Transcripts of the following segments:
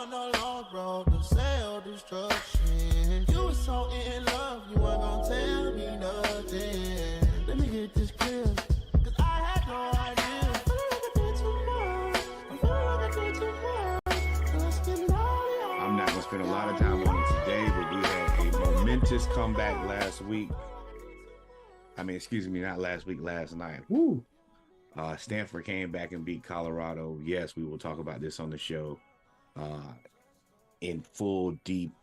on the long road to self-destruction. You were so in love, you weren't gonna tell me nothing. Let me get this clear, cause I had no idea. I feel like I did too much. I feel like I did too much. So let's get it all I'm not going to spend a lot of time on it today, but we had a momentous comeback last week. Not last week, last night. Woo! Stanford came back and beat Colorado. Yes, we will talk about this on the show in full, deep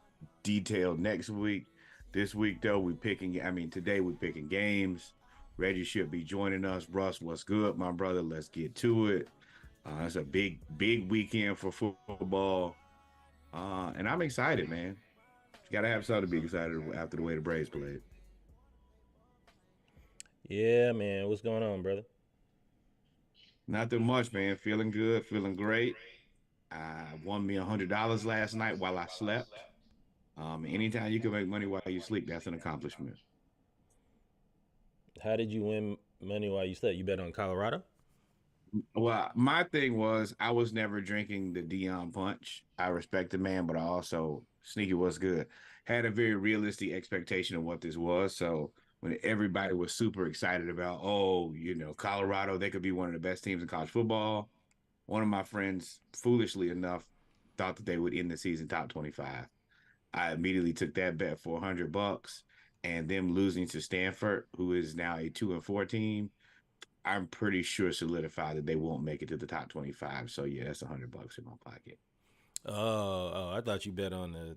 detail next week. This week, though, today we're picking games. Reggie should be joining us. Russ, what's good, my brother? Let's get to it. It's a big weekend for football. And I'm excited, man. You got to have something to be excited after the way the Braves played. Yeah, man. What's going on, brother? Nothing much, man. Feeling good, feeling great. I won me $100 last night while I slept. Anytime you can make money while you sleep, that's an accomplishment. How did you win money while you slept? You bet on Colorado? Well, my thing was I was never drinking the Dion Punch. I respect the man, but I also, Sneaky was good. Had a very realistic expectation of what this was. So when everybody was super excited about, Colorado, they could be one of the best teams in college football. One of my friends, foolishly enough, thought that they would end the season top 25. I immediately took that bet for $100, and them losing to Stanford, who is now a 2-4 team, I'm pretty sure solidified that they won't make it to the top 25. So yeah, that's $100 in my pocket. Oh, I thought you bet on the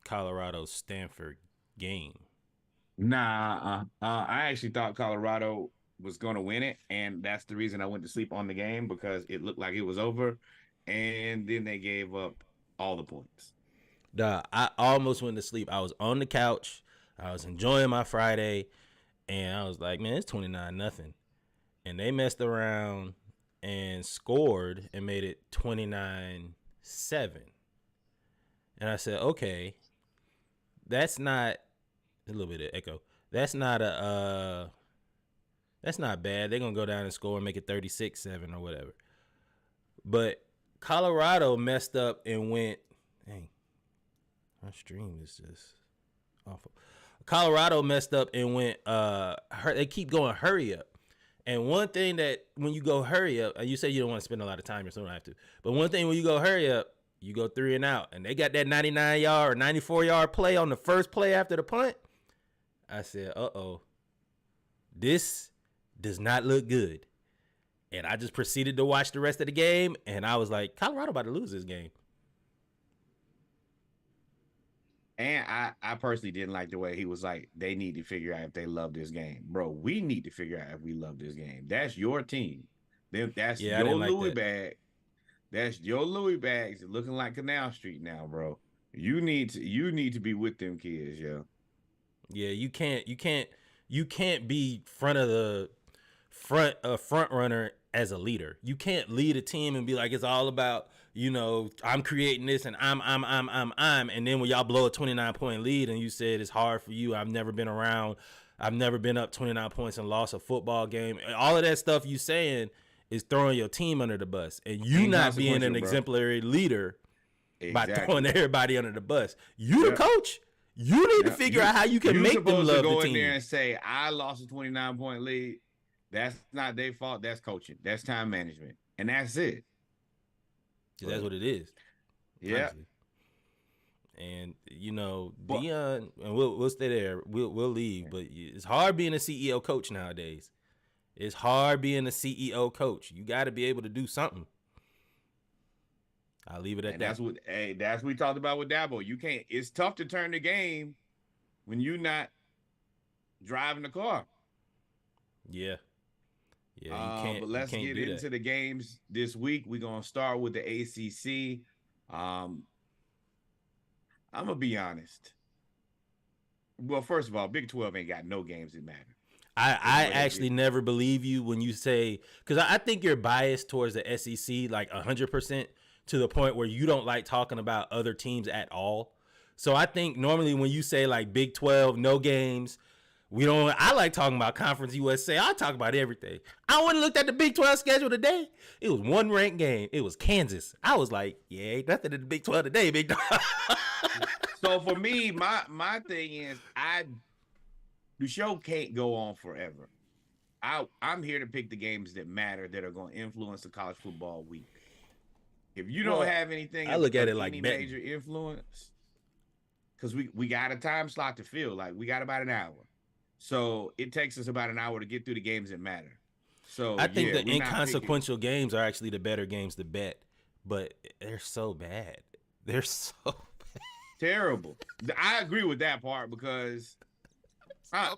Colorado Stanford game. Nah, I actually thought Colorado was going to win it, and that's the reason I went to sleep on the game, because it looked like it was over, and then they gave up all the points. I almost went to sleep. I was on the couch. I was enjoying my Friday, and I was like, man, it's 29-0. And they messed around and scored and made it 29-7. And I said, okay, that's not a little bit of echo. That's not bad. They're going to go down and score and make it 36-7 or whatever. But Colorado messed up and went, dang, our stream is just awful. Colorado messed up and went, they keep going hurry up. And one thing that when you go hurry up, you say you don't want to spend a lot of time, you don't have to. But one thing when you go hurry up, you go 3 and out. And they got that 99-yard or 94-yard play on the first play after the punt. I said, this does not look good. And I just proceeded to watch the rest of the game. And I was like, Colorado about to lose this game. And I personally didn't like the way he was like, they need to figure out if they love this game. Bro, we need to figure out if we love this game. That's your team. That's your Louis bag. That's your Louis bags looking like Canal Street now, bro. You need to be with them kids, yo. Yeah, you can't be front runner as a leader. You can't lead a team and be like, it's all about, I'm creating this and I'm. And then when y'all blow a 29-point lead and you said it's hard for you, I've never been around. I've never been up 29 points and lost a football game. All of that stuff you saying is throwing your team under the bus. And you not being an exemplary leader by throwing everybody under the bus. You the coach. You need to figure out how you can make them love the team. Go in there and say, I lost a 29-point lead. That's not their fault. That's coaching. That's time management. And that's it. Yeah, that's what it is. Yeah. Honestly. And, Dion, and we'll stay there. We'll leave. But it's hard being a CEO coach nowadays. It's hard being a CEO coach. You got to be able to do something. I'll leave it at that. That's what we talked about with Dabo. It's tough to turn the game when you're not driving the car. Yeah. Yeah, you can't. But let's get into the games this week. We're going to start with the ACC. I'm going to be honest. Well, first of all, Big 12 ain't got no games that matter. I actually never believe you when you say, because I think you're biased towards the SEC like 100% to the point where you don't like talking about other teams at all. So I think normally when you say like Big 12, no games, We don't. I like talking about Conference USA. I talk about everything. I went and looked at the Big 12 schedule today. It was one ranked game. It was Kansas. I was like, yeah, ain't nothing in the Big 12 today, big dog. So for me, my thing is, the show can't go on forever. I'm here to pick the games that matter, that are going to influence the college football week. If you don't have anything, I look at it of like any betting. major influence, because we got a time slot to fill. Like, we got about an hour, so it takes us about an hour to get through the games that matter. So I think the we're not inconsequential games are actually the better games to bet, but they're so bad. They're so terrible. I agree with that part, because I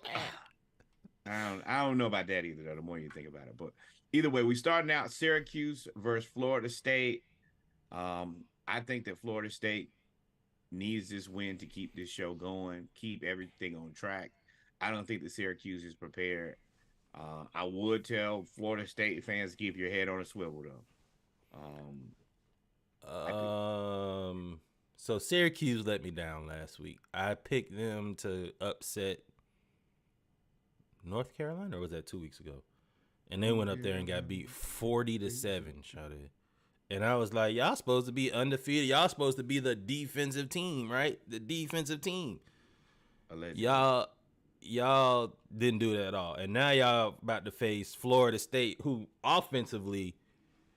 don't know about that either, though, the more you think about it. But either way, we starting out Syracuse versus Florida State. I think that Florida State needs this win to keep this show going, keep everything on track. I don't think that Syracuse is prepared. I would tell Florida State fans to keep your head on a swivel, though. So Syracuse let me down last week. I picked them to upset North Carolina, or was that 2 weeks ago? And they went up there and got beat 40-7, shawty. And I was like, y'all supposed to be undefeated. Y'all supposed to be the defensive team, right? The defensive team. Allegedly. Y'all didn't do that at all. And now y'all about to face Florida State, who offensively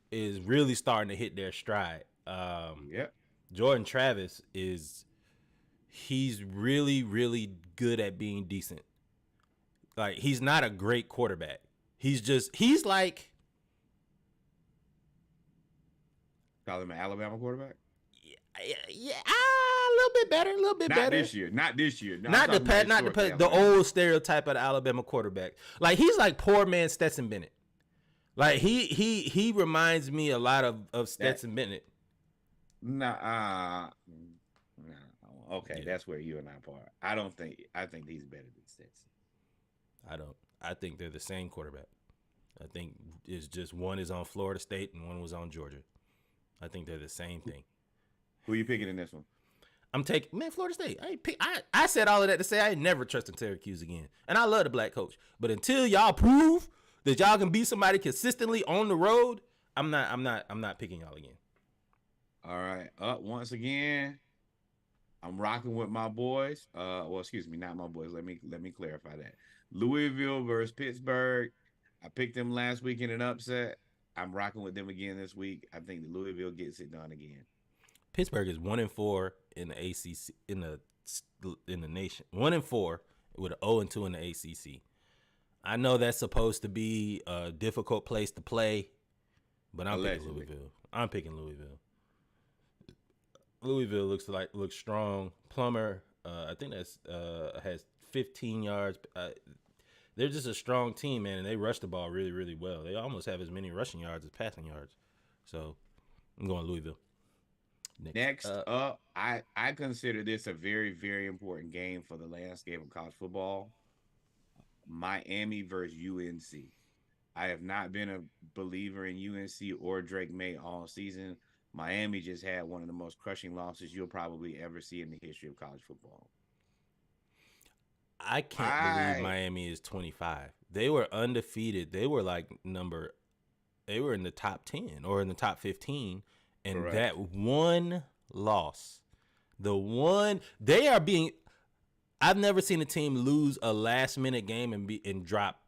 is really starting to hit their stride. Yep. Jordan Travis he's really, really good at being decent. Like, he's not a great quarterback. He's like, Call him an Alabama quarterback? yeah, a little bit better. Not this year. No, Not the old stereotype of the Alabama quarterback. Like, he's like poor man Stetson Bennett. Like, he reminds me a lot of Stetson Bennett. Nah. Okay, Yeah. that's where you and I part. I think he's better than Stetson. I don't. I think they're the same quarterback. I think it's just one is on Florida State and one was on Georgia. I think they're the same thing. Who are you picking in this one? I'm taking Florida State. I said all of that to say I ain't never trusting Syracuse again. And I love the black coach. But until y'all prove that y'all can beat somebody consistently on the road, I'm not picking y'all again. All right. Once again, I'm rocking with my boys. Well, excuse me, not my boys. Let me clarify that. Louisville versus Pittsburgh. I picked them last week in an upset. I'm rocking with them again this week. I think that Louisville gets it done again. Pittsburgh is 1-4 in the ACC in the nation. 1-4 with an 0-2 in the ACC. I know that's supposed to be a difficult place to play, but I'm picking Louisville. I'm picking Louisville. Louisville looks strong. Plummer, I think that's has 15 yards. They're just a strong team, man, and they rush the ball really, really well. They almost have as many rushing yards as passing yards. So I'm going Louisville. Next up, I consider this a very, very important game for the landscape of college football. Miami versus UNC. I have not been a believer in UNC or Drake May all season. Miami just had one of the most crushing losses you'll probably ever see in the history of college football. I can't believe Miami is 25. They were undefeated. They were they were in the top 10 or in the top 15. And correct. That one loss, I've never seen a team lose a last minute game and drop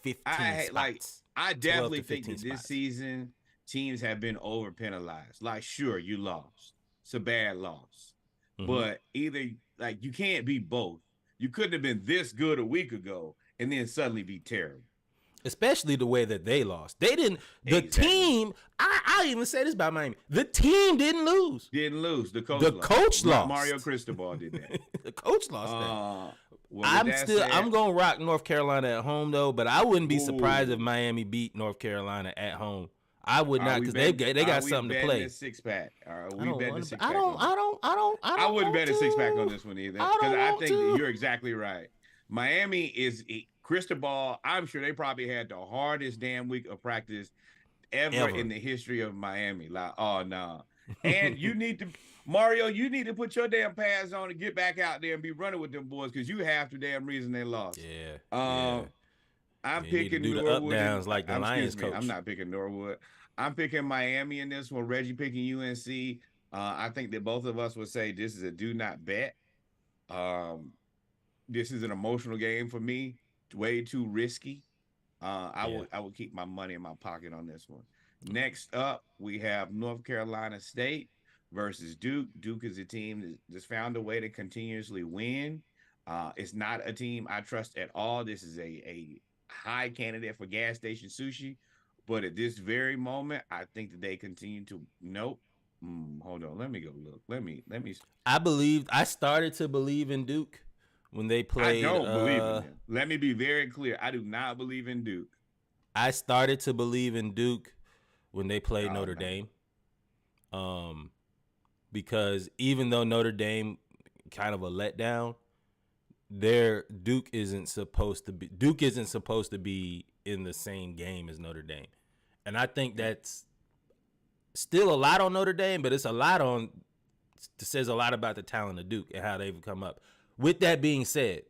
15 spots. I definitely think that this season teams have been over penalized. Like, sure, you lost. It's a bad loss. Mm-hmm. But either you can't be both. You couldn't have been this good a week ago and then suddenly be terrible. Especially the way that they lost. They didn't. The team. I even say this about Miami. The team didn't lose. The coach lost. Mario Cristobal did that. The coach lost that. I'm gonna rock North Carolina at home though, but I wouldn't be surprised if Miami beat North Carolina at home. I would not, because they got something to play. Six pack. Are we betting a six pack? I wouldn't bet a six pack on this one either, because I think that you're exactly right. Miami is Cristobal. I'm sure they probably had the hardest damn week of practice ever in the history of Miami. Like, oh no, And you need to, Mario, you need to put your damn pads on and get back out there and be running with them boys because you half the damn reason they lost. Yeah. I'm You need to picking do the Norwood. up downs like the Lions Excuse me, coach. I'm not picking Norwood. I'm picking Miami in this one. Reggie picking UNC. I think that both of us would say this is a do not bet. This is an emotional game for me. Way too risky. I would keep my money in my pocket on this one. Next up, we have North Carolina State versus Duke. Duke is a team that just found a way to continuously win. It's not a team I trust at all. This is a high candidate for gas station sushi, but at this very moment, I think that they continue to. Nope. Hold on. Let me go look. Let me. I started to believe in Duke when they played. I don't believe in them. Let me be very clear. I do not believe in Duke. I started to believe in Duke when they played Notre Dame. Because even though Notre Dame kind of a letdown, Duke isn't supposed to be in the same game as Notre Dame. And I think that's still a lot on Notre Dame, but it says a lot about the talent of Duke and how they've come up. With that being said,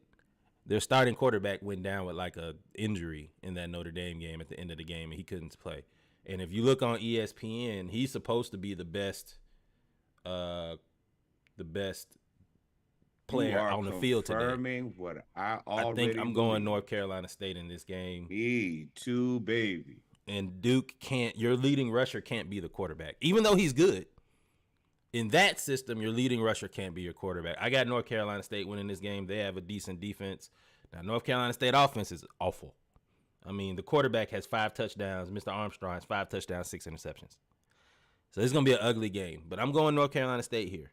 their starting quarterback went down with like a injury in that Notre Dame game at the end of the game, and he couldn't play. And if you look on ESPN, he's supposed to be the best player on the field today. What I think I'm going North Carolina State in this game. Me too, baby. And Duke your leading rusher can't be the quarterback, even though he's good. In that system, your leading rusher can't be your quarterback. I got North Carolina State winning this game. They have a decent defense. Now, North Carolina State offense is awful. I mean, the quarterback has 5 touchdowns. Mr. Armstrong has 5 touchdowns, 6 interceptions. So it's going to be an ugly game. But I'm going North Carolina State here.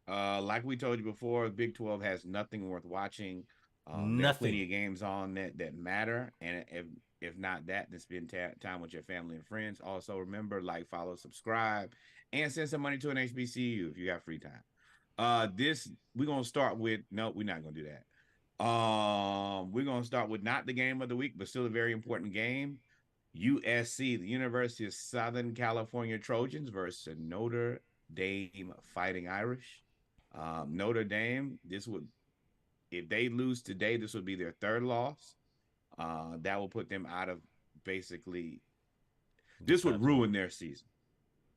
Like we told you before, Big 12 has nothing worth watching. Nothing. There's plenty of games on that matter. And if not that, then spend time with your family and friends. Also, remember, like, follow, subscribe, and send some money to an HBCU if you got free time. We're going to start with, no, we're not going to do that. We're going to start with not the game of the week, but still a very important game. USC, the University of Southern California Trojans versus Notre Dame Fighting Irish. Notre Dame, if they lose today, this would be their 3rd loss. That will put them out of this would ruin their season.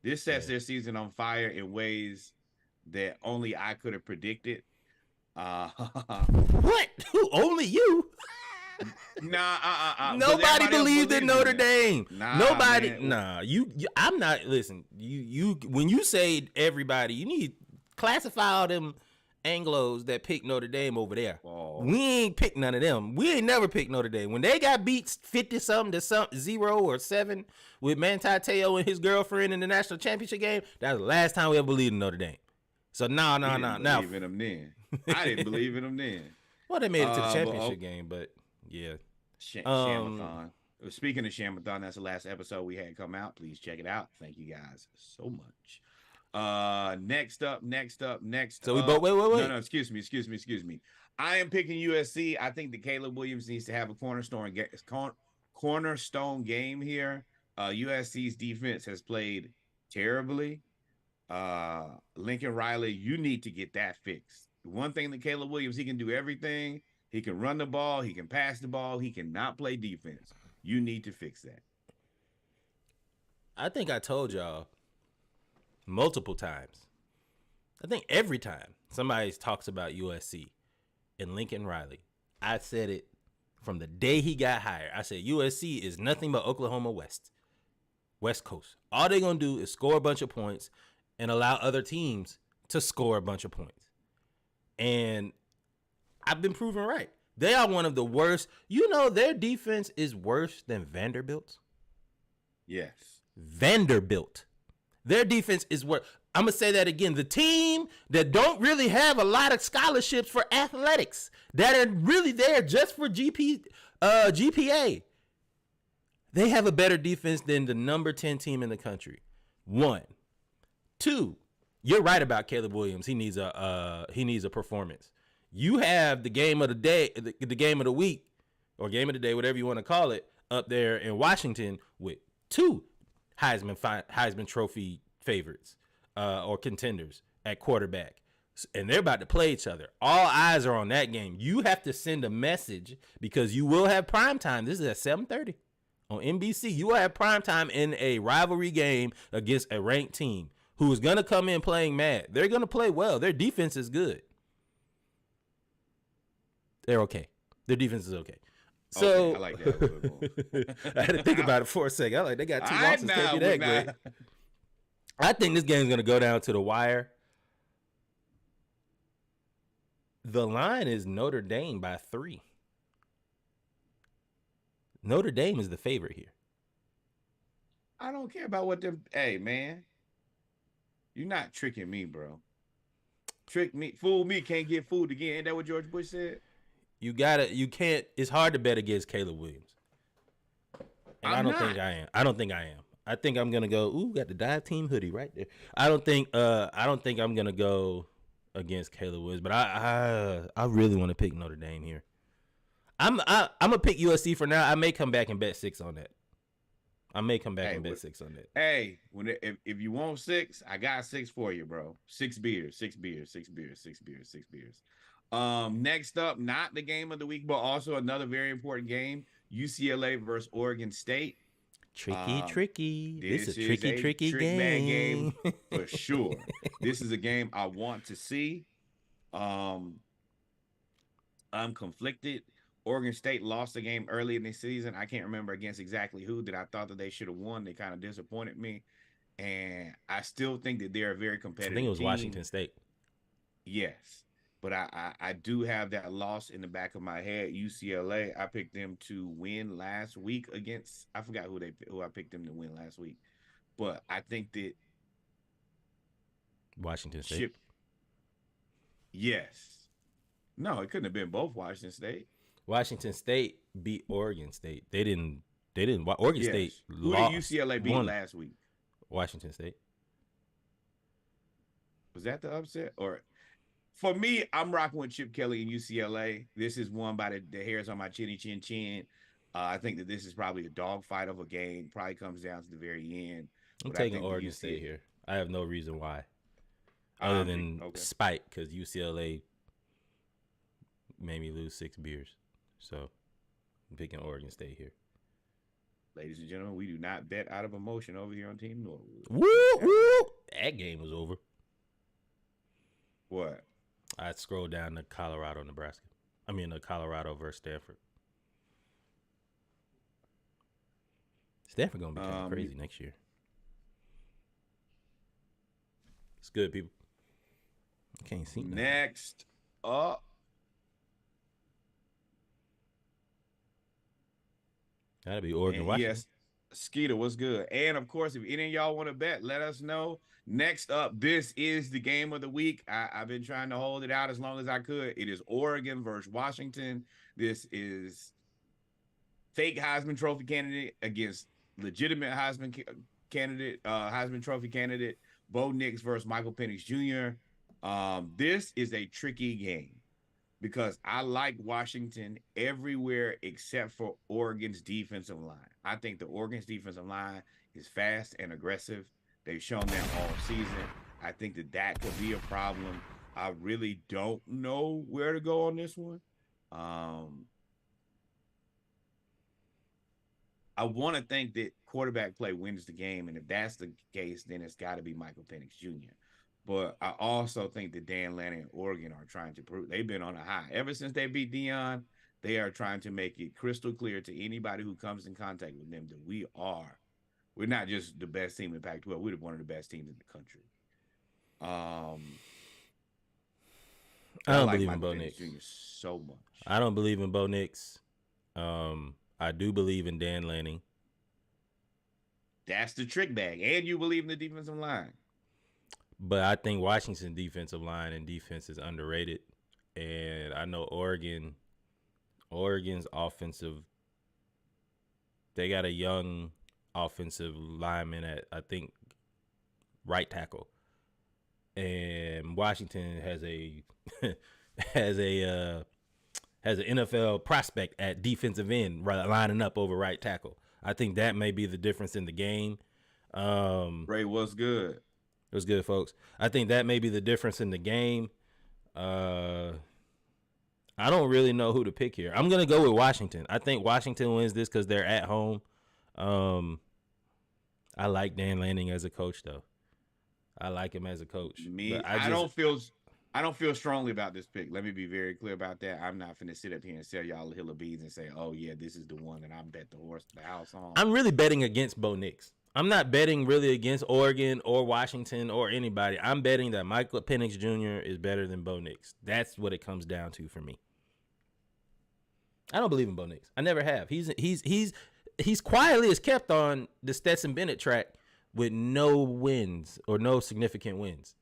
This sets their season on fire in ways that only I could have predicted. What? Only you? Nobody believed in Notre Dame. Nobody. Man. Nah, I'm not. Listen, you. When you say everybody, you need classify all them Anglos that picked Notre Dame over there. Oh. We ain't picked none of them. We ain't never picked Notre Dame. When they got beat 50-something to 0 or 7 with Manti Te'o and his girlfriend in the national championship game, that was the last time we ever believed in Notre Dame. So no. Believe in them then. I didn't believe in them then. Well, they made it to the championship game, but yeah. Shamathon. Speaking of Shamathon, that's the last episode we had come out. Please check it out. Thank you guys so much. Next up. So we both wait. No, excuse me. I am picking USC. I think that Caleb Williams needs to have a cornerstone game here. USC's defense has played terribly. Lincoln Riley, you need to get that fixed. One thing that Caleb Williams, he can do everything. He can run the ball. He can pass the ball. He cannot play defense. You need to fix that. I think I told y'all multiple times. I think every time somebody talks about USC and Lincoln Riley, I said it from the day he got hired. I said USC is nothing but Oklahoma West Coast. All they're going to do is score a bunch of points and allow other teams to score a bunch of points. And I've been proven right. They are one of the worst. You know, their defense is worse than Vanderbilt's. Yes. Vanderbilt. Their defense is worse. I'm going to say that again. The team that don't really have a lot of scholarships for athletics, that are really there just for GPA, they have a better defense than the number 10 team in the country. 1. 2, you're right about Caleb Williams. He needs a performance. You have the game of the day, the game of the week, or game of the day, whatever you want to call it, up there in Washington with 2 Heisman Trophy favorites or contenders at quarterback. And they're about to play each other. All eyes are on that game. You have to send a message because you will have prime time. This is at 7:30 on NBC. You will have prime time in a rivalry game against a ranked team who is going to come in playing mad. They're going to play well. Their defense is good. They're okay. Their defense is okay. So okay, I like that a little bit more. I had to think about it for a second. I like they got 2 losses. Can't be that great. I think this game's going to go down to the wire. The line is Notre Dame by 3. Notre Dame is the favorite here. I don't care about what them. Hey, man, you're not tricking me, bro. Trick me, fool me, can't get fooled again. Ain't that what George Bush said? You can't. It's hard to bet against Caleb Williams. And I don't think I am. I think I'm gonna go. Ooh, got the dive team hoodie right there. I don't think I'm gonna go against Caleb Williams, but I really want to pick Notre Dame here. I'm gonna pick USC for now. I may come back and bet 6 on that. Bet 6 on that. Hey, if you want 6, I got 6 for you, bro. 6 beers. Next up, not the game of the week, but also another very important game: UCLA versus Oregon State. Tricky. This is a tricky trick game. Bag game for sure. This is a game I want to see. I'm conflicted. Oregon State lost a game early in the season. I can't remember against exactly who that I thought that they should have won. They kind of disappointed me. And I still think that they're a very competitive I think it was team. Washington State. Yes. But I do have that loss in the back of my head. UCLA, I picked them to win last week against, I forgot who I picked them to win last week. But I think that Washington State. Yes. No, it couldn't have been both Washington State. Washington State beat Oregon State. They didn't. Oregon State Who lost. did UCLA beat last week? Washington State. Was that the upset? Or for me, I'm rocking with Chip Kelly and UCLA. This is won by the hairs on my chin. I think that this is probably a dogfight of a game. Probably comes down to the very end. I'm taking Oregon State here. I have no reason why, other than spite, because UCLA made me lose 6 beers. So I'm picking Oregon State here. Ladies and gentlemen, we do not bet out of emotion over here on Team Norwood. Woo! That game was over. What? I scrolled down to Colorado versus Stanford. Stanford gonna be kind of crazy next year. It's good, people. I can't see nothing. Next up. That'd be Oregon, Washington. Yes, Skeeter, what's good? And of course, if any of y'all want to bet, let us know. Next up, this is the game of the week. I've been trying to hold it out as long as I could. It is Oregon versus Washington. This is fake Heisman Trophy candidate against legitimate Heisman Trophy candidate. Bo Nix versus Michael Penix Jr. This is a tricky game, because I like Washington everywhere except for Oregon's defensive line. I think the Oregon's defensive line is fast and aggressive. They've shown that all season. I think that could be a problem. I really don't know where to go on this one. I want to think that quarterback play wins the game, and if that's the case, then it's got to be Michael Penix Jr. But I also think that Dan Lanning and Oregon are trying to prove they've been on a high. Ever since they beat Deion, they are trying to make it crystal clear to anybody who comes in contact with them that we're not just the best team in Pac-12. We're one of the best teams in the country. I don't believe in Bo Nix so much. I don't believe in Bo Nix. I do believe in Dan Lanning. That's the trick bag. And you believe in the defensive line. But I think Washington's defensive line and defense is underrated. And I know Oregon's offensive, they got a young offensive lineman at, I think, right tackle. And Washington has an NFL prospect at defensive end lining up over right tackle. I think that may be the difference in the game. Ray, what's good? It was good, folks. I think that may be the difference in the game. I don't really know who to pick here. I'm gonna go with Washington. I think Washington wins this because they're at home. I like Dan Lanning as a coach, though. I like him as a coach. I don't feel strongly about this pick. Let me be very clear about that. I'm not finna sit up here and sell y'all a hill of beans and say, "Oh yeah, this is the one that I bet the house on." I'm really betting against Bo Nix. I'm not betting really against Oregon or Washington or anybody. I'm betting that Michael Penix Jr. is better than Bo Nix. That's what it comes down to for me. I don't believe in Bo Nix. I never have. He's quietly is kept on the Stetson Bennett track with no wins or no significant wins.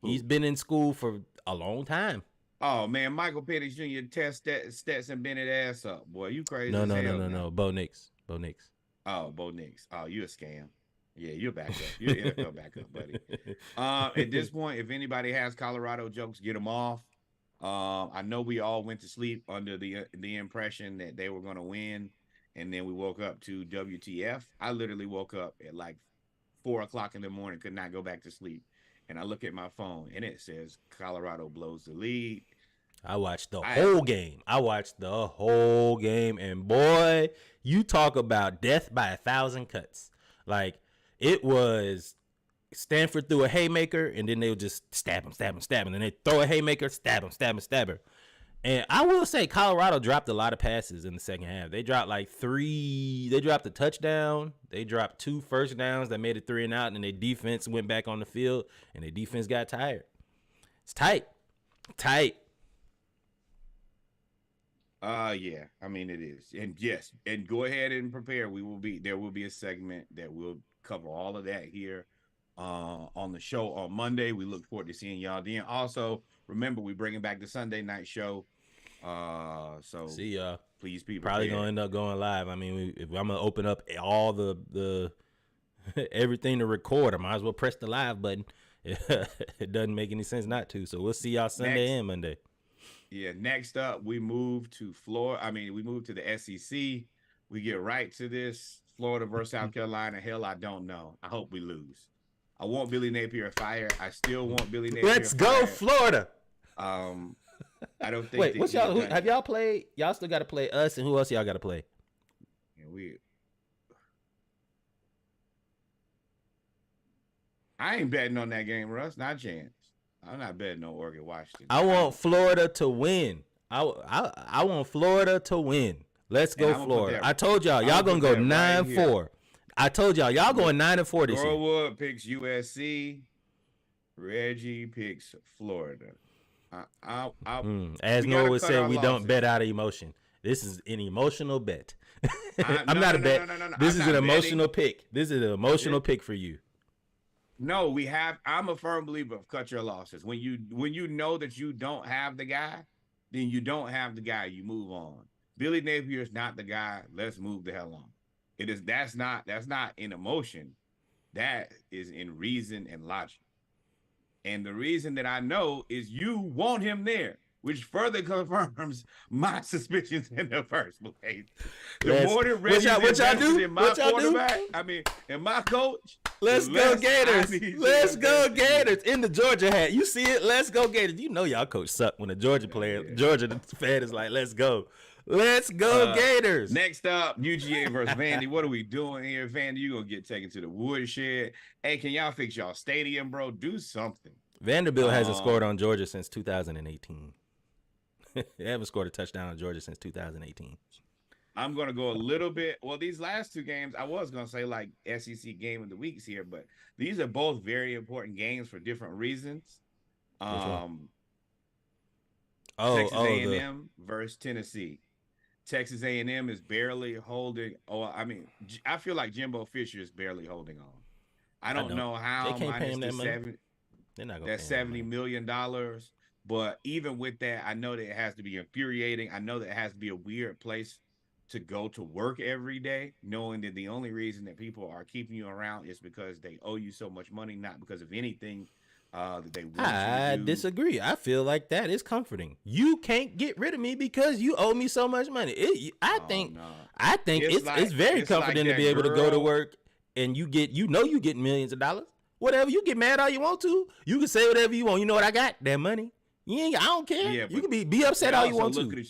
He's been in school for a long time. Oh man, Michael Penix Jr. test Stetson Bennett ass up, boy. You crazy? No. Bo Nix. Oh, Bo Nix. Oh, you a scam. Yeah, you're back up. You're NFL backup, buddy. At this point, if anybody has Colorado jokes, get them off. I know we all went to sleep under the impression that they were going to win, and then we woke up to WTF. I literally woke up at like 4 o'clock in the morning, could not go back to sleep, and I look at my phone, and it says Colorado blows the lead. I watched the whole game. And boy, you talk about death by 1,000 cuts. Like, it was Stanford threw a haymaker, and then they would just stab him. And then they throw a haymaker, stab him. And I will say Colorado dropped a lot of passes in the second half. They dropped like 3. They dropped a touchdown. They dropped 2 first downs that made it 3 and out, and their defense went back on the field, and their defense got tired. It's tight. Yeah, I mean it is. And yes, and go ahead and prepare. There will be a segment that will cover all of that here on the show on Monday. We look forward to seeing y'all then. Also, remember we're bringing back the Sunday night show. So see y'all. Please be prepared. Probably gonna end up going live. I mean, if I'm gonna open up all the everything to record, I might as well press the live button. It doesn't make any sense not to. So we'll see y'all Sunday and Monday. Yeah, next up, we move to Florida. We move to the SEC. We get right to this. Florida versus South Carolina. Hell, I don't know. I hope we lose. I want Billy Napier fired. I still want Billy Napier Let's go, Florida. I don't think. Wait, what's y'all? Have y'all played? Y'all still got to play us, and who else y'all got to play? Yeah, I ain't betting on that game, Russ. Not a chance. I'm not betting on Oregon, Washington. I want Florida to win. I want Florida to win. Let's go, Florida. I told y'all gonna go 9-4. I told y'all going 9-4 this year. Norwood picks USC. Reggie picks Florida. As Norwood said, we don't bet out of emotion. This is an emotional bet. I'm not a bet. This is an emotional pick. This is an emotional pick for you. No, I'm a firm believer of cut your losses. When you know that you don't have the guy, then you don't have the guy. You move on. Billy Napier is not the guy. Let's move the hell on. That's not in emotion. That is in reason and logic. And the reason that I know is you want him there, which further confirms my suspicions in the first place. The more that Reggie's invested in my quarterback, and my coach. Let's go Gators. Let's go Gators in the Georgia hat. You see it? Let's go Gators. You know y'all coach suck when a Georgia fan is like, let's go. Let's go Gators. Next up, UGA versus Vandy. What are we doing here? Vandy, you going to get taken to the woodshed. Hey, can y'all fix y'all stadium, bro? Do something. Vanderbilt hasn't scored on Georgia since 2018. They haven't scored a touchdown on Georgia since 2018. I'm going to go a little bit. Well, these last 2 games, I was going to say like SEC game of the weeks here, but these are both very important games for different reasons. Texas A&M versus Tennessee. Texas A&M is barely holding. I feel like Jimbo Fisher is barely holding on. I don't know how. They can't pay him that money. They're not going to pay him $70 million. But even with that, I know that it has to be infuriating. I know that it has to be a weird place to go to work every day, knowing that the only reason that people are keeping you around is because they owe you so much money, not because of anything that they want you to do. Disagree. I feel like that is comforting. You can't get rid of me because you owe me so much money. I think it's very comforting to be able to go to work and you get millions of dollars. Whatever. You get mad all you want to. You can say whatever you want. You know what I got? That money. You ain't. I don't care. Yeah, you but can be upset all you want to.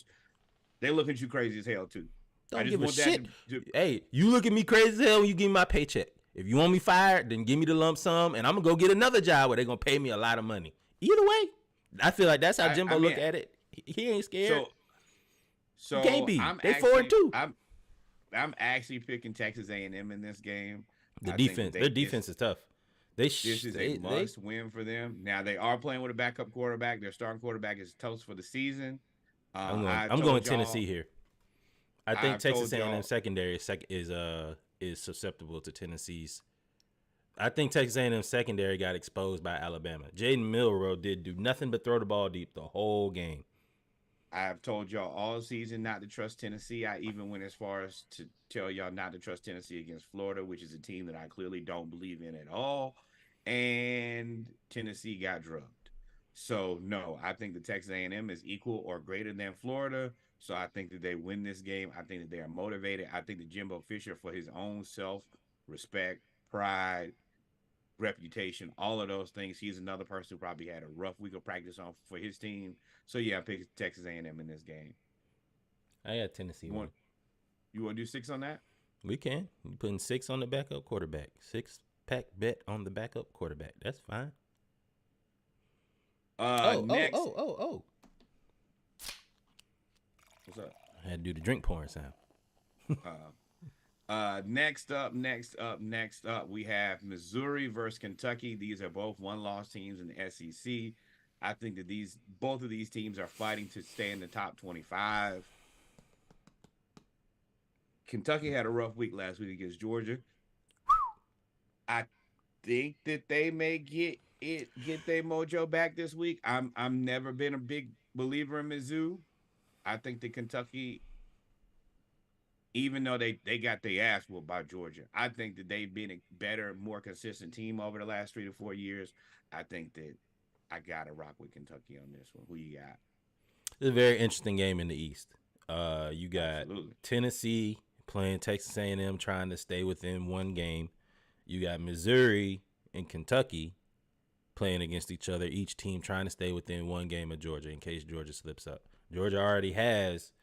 They look at you crazy as hell too. Don't I just give a want shit. that Hey, you look at me crazy as hell when you give me my paycheck. If you want me fired, then give me the lump sum, and I'm gonna go get another job where they're gonna pay me a lot of money. Either way, I feel like that's how Jimbo look at it. He ain't scared. So he can't be. They actually, 4-2. I'm actually picking Texas A&M in this game. The defense, their defense is tough. This is a must win for them. Now they are playing with a backup quarterback. Their starting quarterback is toast for the season. I'm going Tennessee here. I think Texas A&M secondary is susceptible to Tennessee's. I think Texas A&M secondary got exposed by Alabama. Jaden Milroe did do nothing but throw the ball deep the whole game. I've told y'all all season not to trust Tennessee. I even went as far as to tell y'all not to trust Tennessee against Florida, which is a team that I clearly don't believe in at all. And Tennessee got drugged. So, no, I think the Texas A&M is equal or greater than Florida. So I think that they win this game. I think that they are motivated. I think that Jimbo Fisher, for his own self-respect, pride, reputation, all of those things, he's another person who probably had a rough week of practice on for his team. So yeah, I picked Texas A&M in this game. I got Tennessee. You want to do 6 on that? We can. You putting 6 on the backup quarterback. 6-pack bet on the backup quarterback. That's fine. Next. Oh. What's up? I had to do the drink pouring sound. Next up, we have Missouri versus Kentucky. These are both one-loss teams in the SEC. I think that both of these teams are fighting to stay in the top 25. Kentucky had a rough week last week against Georgia. I think that they may get their mojo back this week. I'm never been a big believer in Mizzou. I think that Kentucky, even though they got their ass whooped by Georgia, I think that they've been a better, more consistent team over the last 3 to 4 years. I think that I gotta rock with Kentucky on this one. Who you got? It's a very interesting game in the East. You got Absolutely. Tennessee playing Texas A&M, trying to stay within one game. You got Missouri and Kentucky playing against each other, each team trying to stay within one game of Georgia in case Georgia slips up. Georgia already has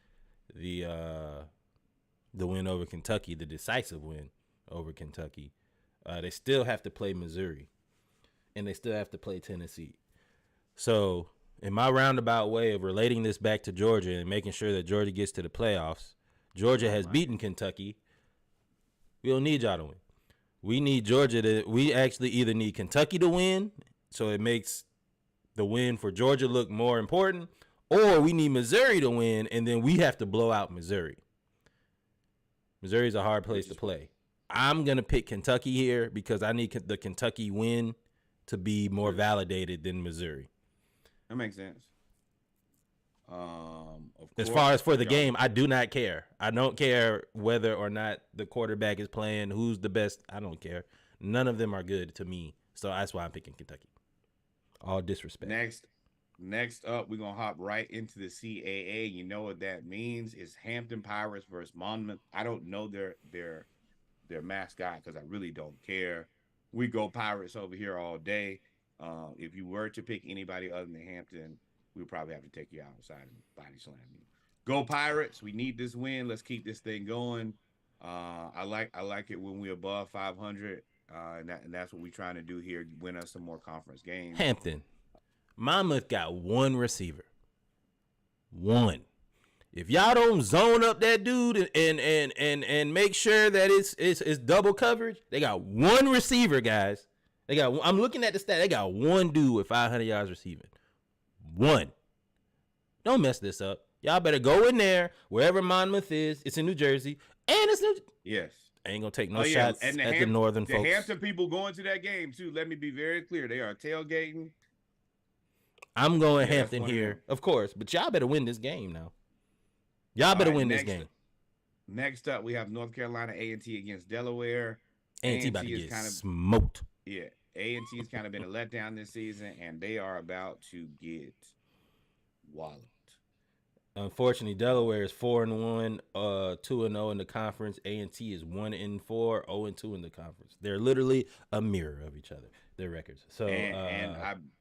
the win over Kentucky, the decisive win over Kentucky. They still have to play Missouri, and they still have to play Tennessee. So in my roundabout way of relating this back to Georgia and making sure that Georgia gets to the playoffs, Georgia has beaten Kentucky. We don't need y'all to win. We need Georgia to – we actually either need Kentucky to win, so it makes the win for Georgia look more important, or we need Missouri to win, and then we have to blow out Missouri. Missouri's a hard place to play. I'm going to pick Kentucky here because I need the Kentucky win to be more validated than Missouri. That makes sense. As far as for the game, I do not care. I don't care whether or not the quarterback is playing, who's the best. I don't care. None of them are good to me. So that's why I'm picking Kentucky. All disrespect. Next up, we're going to hop right into the CAA. You know what that means? It's Hampton Pirates versus Monmouth. I don't know their mascot because I really don't care. We go Pirates over here all day. If you were to pick anybody other than Hampton, we would probably have to take you outside and body slam you. Go Pirates. We need this win. Let's keep this thing going. I like it when we're above 500, and that's what we're trying to do here, win us some more conference games. Hampton. Monmouth got one receiver. One. If y'all don't zone up that dude and make sure that it's double coverage, they got one receiver, guys. I'm looking at the stat. They got one dude with 500 yards receiving. One. Don't mess this up. Y'all better go in there wherever Monmouth is. It's in New Jersey, and it's New. Yes. I ain't gonna take no shots at the northern folks. The Hampton people going to that game too. Let me be very clear. They are tailgating. I'm going Hampton here, of course, but y'all better win this game now. Y'all better win this game. Next up, we have North Carolina A&T against Delaware. A&T about to get smoked. Yeah, A&T's kind of been a letdown this season, and they are about to get walloped. Unfortunately, Delaware is 4-1, 2-0 in the conference. A&T is 1-4, 0-2 in the conference. They're literally a mirror of each other. Their records. So and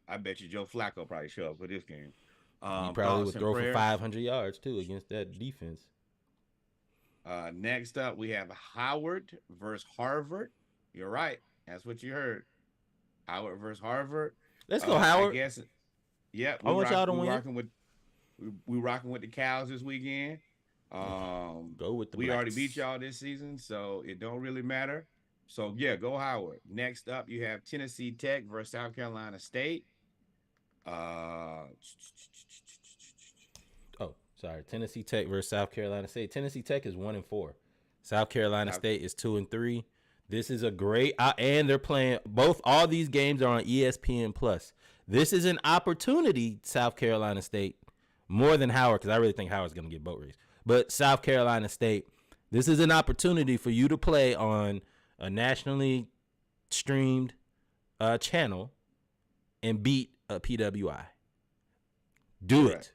I bet you Joe Flacco probably show up for this game. he probably would throw prayers. for 500 yards too against that defense. Next up, we have Howard versus Harvard. You're right. That's what you heard. Howard versus Harvard. Let's go, Howard. I guess. Yeah, I want y'all to win. We rocking with the Cows this weekend. Go with the We Blacks. already beat y'all this season, so it don't really matter. So yeah, go Howard. Next up, you have Tennessee Tech versus South Carolina State. Tennessee Tech versus South Carolina State. Tennessee Tech is 1-4. South Carolina State is 2-3. This is a great and they're playing both. All these games are on ESPN Plus. This is an opportunity, South Carolina State, more than Howard, because I really think Howard's going to get boat race. But South Carolina State, this is an opportunity for you to play on a nationally streamed channel and beat a PWI. Do Correct. it.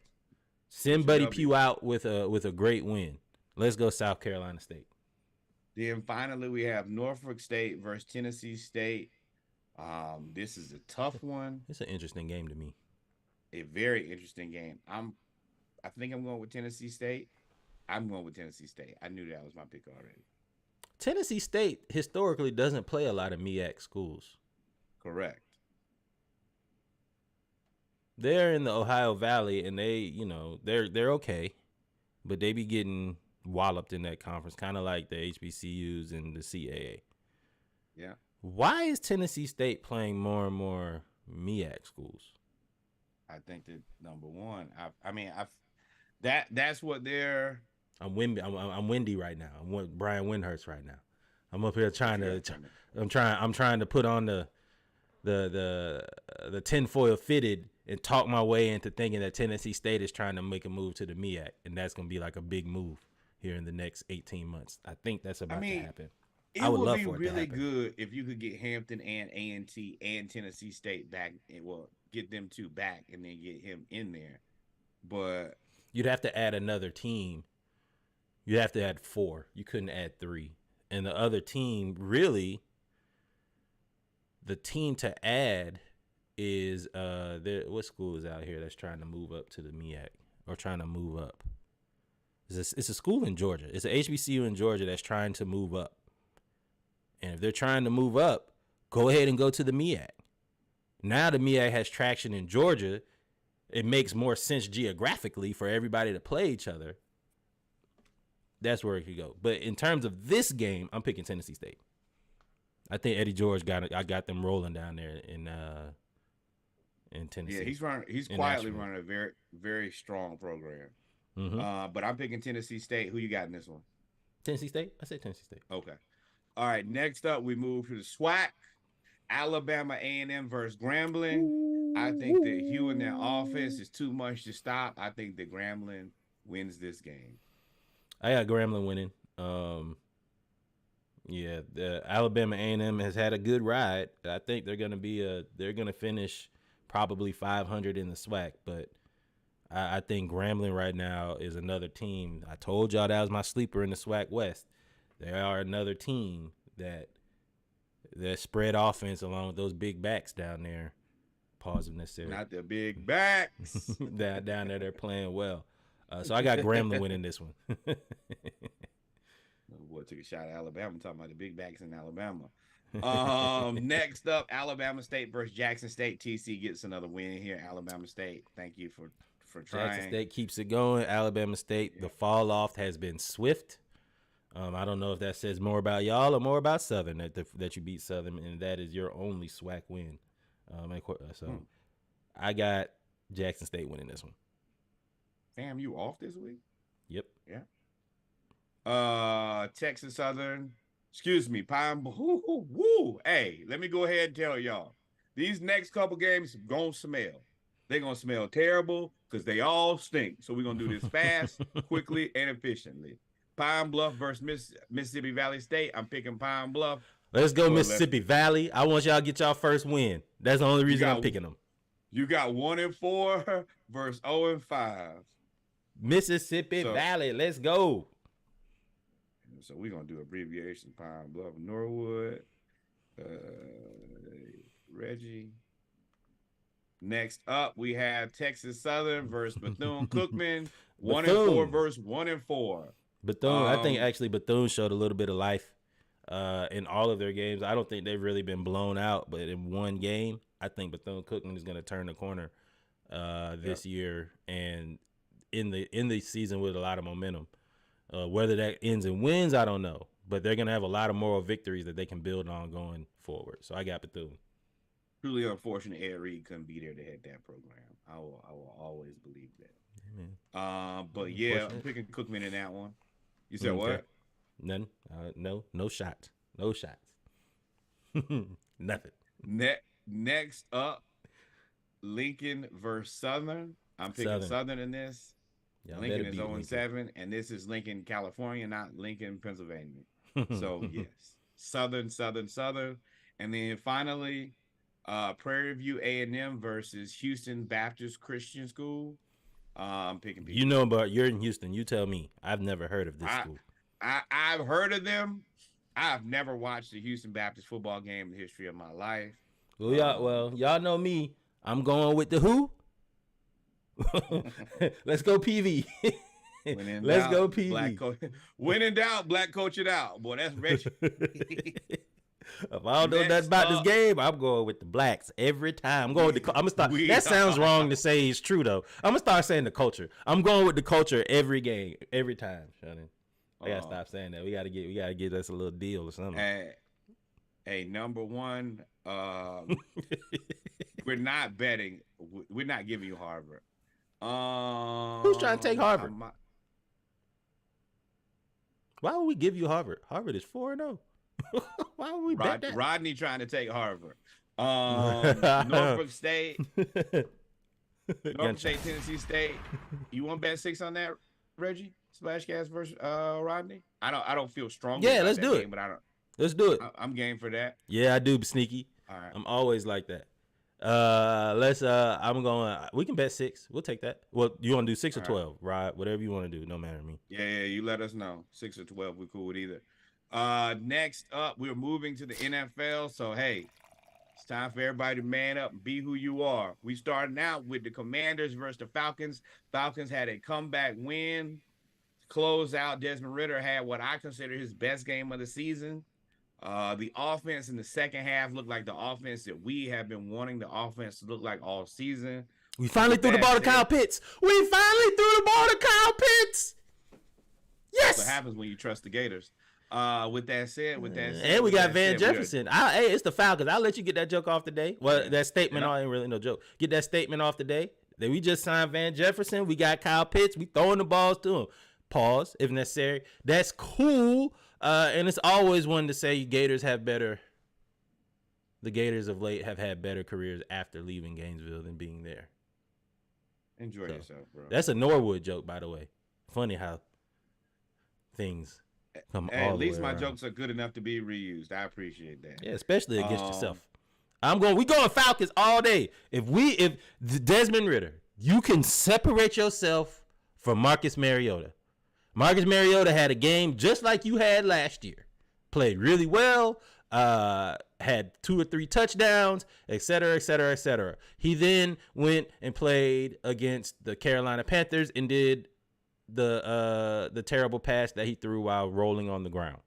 Send Buddy Pugh out with a great win. Let's go South Carolina State. Then finally, we have Norfolk State versus Tennessee State. This is a tough one. It's an interesting game to me. A very interesting game. I think I'm going with Tennessee State. I'm going with Tennessee State. I knew that was my pick already. Tennessee State historically doesn't play a lot of MEAC schools. Correct. They're in the Ohio Valley, and they're okay, but they be getting walloped in that conference, kind of like the HBCUs and the CAA. Yeah. Why is Tennessee State playing more and more MEAC schools? I think that number one. That's what they're. I'm windy right now. I'm with Brian Windhurst right now. I'm up here trying to put on the tinfoil fitted and talk my way into thinking that Tennessee State is trying to make a move to the MEAC, and that's going to be like a big move here in the next 18 months. I think that's about to happen. It would be really good if you could get Hampton and A&T and Tennessee State back, and get them two back and then get him in there. But you'd have to add another team. You'd have to add 4. You couldn't add 3. And the other team, really, the team to add is what school is out here that's trying to move up to the MEAC or trying to move up? It's a school in Georgia. It's an HBCU in Georgia that's trying to move up. And if they're trying to move up, go ahead and go to the MEAC. Now the MEAC has traction in Georgia. It makes more sense geographically for everybody to play each other. That's where it could go. But in terms of this game, I'm picking Tennessee State. I think Eddie George got them rolling down there in Tennessee. Yeah, he's quietly running a very, very strong program. Mm-hmm. But I'm picking Tennessee State. Who you got in this one? Tennessee State? I said Tennessee State. Okay. All right. Next up, we move to the SWAC. Alabama A&M versus Grambling. I think that Hugh and their offense is too much to stop. I think that Grambling wins this game. I got Grambling winning. Yeah, the Alabama A&M has had a good ride. I think they're gonna finish probably 500 in the SWAC, but I think Grambling right now is another team. I told y'all that was my sleeper in the SWAC West. They are another team that spread offense along with those big backs down there. Pause if necessary. Not the big backs. Down there, they're playing well. So I got Grambling winning this one. Boy, took a shot at Alabama, talking about the big backs in Alabama. Next up, Alabama State versus Jackson State. TC gets another win here. Alabama State, thank you for trying. Jackson State keeps it going. Alabama State, the fall off has been swift. I don't know if that says more about y'all or more about Southern that you beat Southern, and that is your only SWAC win. I got Jackson State winning this one. Damn, you off this week? Yep. Yeah. Texas Southern. Excuse me, Pine. Woo. Hey, let me go ahead and tell y'all. These next couple games gonna smell. They're gonna smell terrible because they all stink. So we're gonna do this fast, quickly, and efficiently. Pine Bluff versus Mississippi Valley State. I'm picking Pine Bluff. Let's go Mississippi Valley. I want y'all to get y'all first win. That's the only reason I'm picking them. You got 1-4 versus 0-5. Mississippi So- Valley. Let's go. So we're gonna do abbreviations: Pine Bluff, Norwood, Reggie. Next up, we have Texas Southern versus Bethune-Cookman. 1-4 Bethune. versus 1-4. Bethune, I think Um, actually Bethune showed a little bit of life in all of their games. I don't think they've really been blown out, but in one game, I think Bethune-Cookman is going to turn the corner this year and in the season with a lot of momentum. Whether that ends in wins, I don't know, but they're going to have a lot of moral victories that they can build on going forward. So I got Bethune. Truly unfortunate Ed Reed couldn't be there to head that program. I will always believe that. Amen. But yeah, I'm Unfortunate. picking Cookman in that one. You said Okay. what? None. No shots. No shots. Nothing. Next up, Lincoln versus Southern. I'm picking Southern in this. Y'all Lincoln better is beat 0-7, and this is Lincoln, California, not Lincoln, Pennsylvania. So yes, Southern, and then finally, Prairie View A&M versus Houston Baptist Christian School. I'm picking. You know about you're in Houston. You tell me. I've never heard of this school. I've heard of them. I've never watched a Houston Baptist football game in the history of my life. Well, y'all know me. I'm going with the who. Let's go PV. Let's go PV. When in doubt, black coach it out. Boy, that's rich. If I don't know nothing about this game, I'm going with the blacks every time. I'm going with the. I'm gonna start. That sounds wrong to say. It's true though. I'm gonna start saying the culture. I'm going with the culture every game, every time. Shannon, I gotta stop saying that. We gotta get us a little deal or something. Hey, number one. We're not betting. We're not giving you Harvard. Who's trying to take Harvard? Why would we give you Harvard? Harvard is 4-0. Why would we bet that? Rodney trying to take Harvard. Norfolk State. Norfolk State, Tennessee State. You want to bet 6 on that, Reggie? Splashcast versus Rodney? I don't feel strong. Yeah, let's do it. But Let's do it. I'm game for that. Yeah, I do, Sneaky. All right. I'm always like that. I'm going. We can bet 6. We'll take that. Well, you want to do 6 or 12, right? Whatever you want to do, no matter to me. Yeah. You let us know. 6 or 12, we're cool with either. Next up, we're moving to the NFL. So hey, it's time for everybody to man up and be who you are. We starting out with the Commanders versus the Falcons. Falcons had a comeback win. Close out. Desmond Ridder had what I consider his best game of the season. The offense in the second half looked like the offense that we have been wanting the offense to look like all season. We finally threw the ball to Kyle Pitts. Yes. That's what happens when you trust the Gators. With that said, and we got Van Jefferson. Hey, it's the Falcons. I'll let you get that joke off today. Well, that statement, ain't really no joke. Get that statement off today. That we just signed Van Jefferson. We got Kyle Pitts. We throwing the balls to him. Pause if necessary. That's cool. And it's always one to say Gators have better. The Gators of late have had better careers after leaving Gainesville than being there. Enjoy yourself, bro. That's a Norwood joke, by the way. Funny how things come all the way at least my around. jokes are good enough to be reused. I appreciate that. Yeah, especially against yourself. We going Falcons all day. If Desmond Ridder, you can separate yourself from Marcus Mariota. Marcus Mariota had a game just like you had last year. Played really well, had 2 or 3 touchdowns, et cetera, et cetera, et cetera. He then went and played against the Carolina Panthers and did the terrible pass that he threw while rolling on the ground.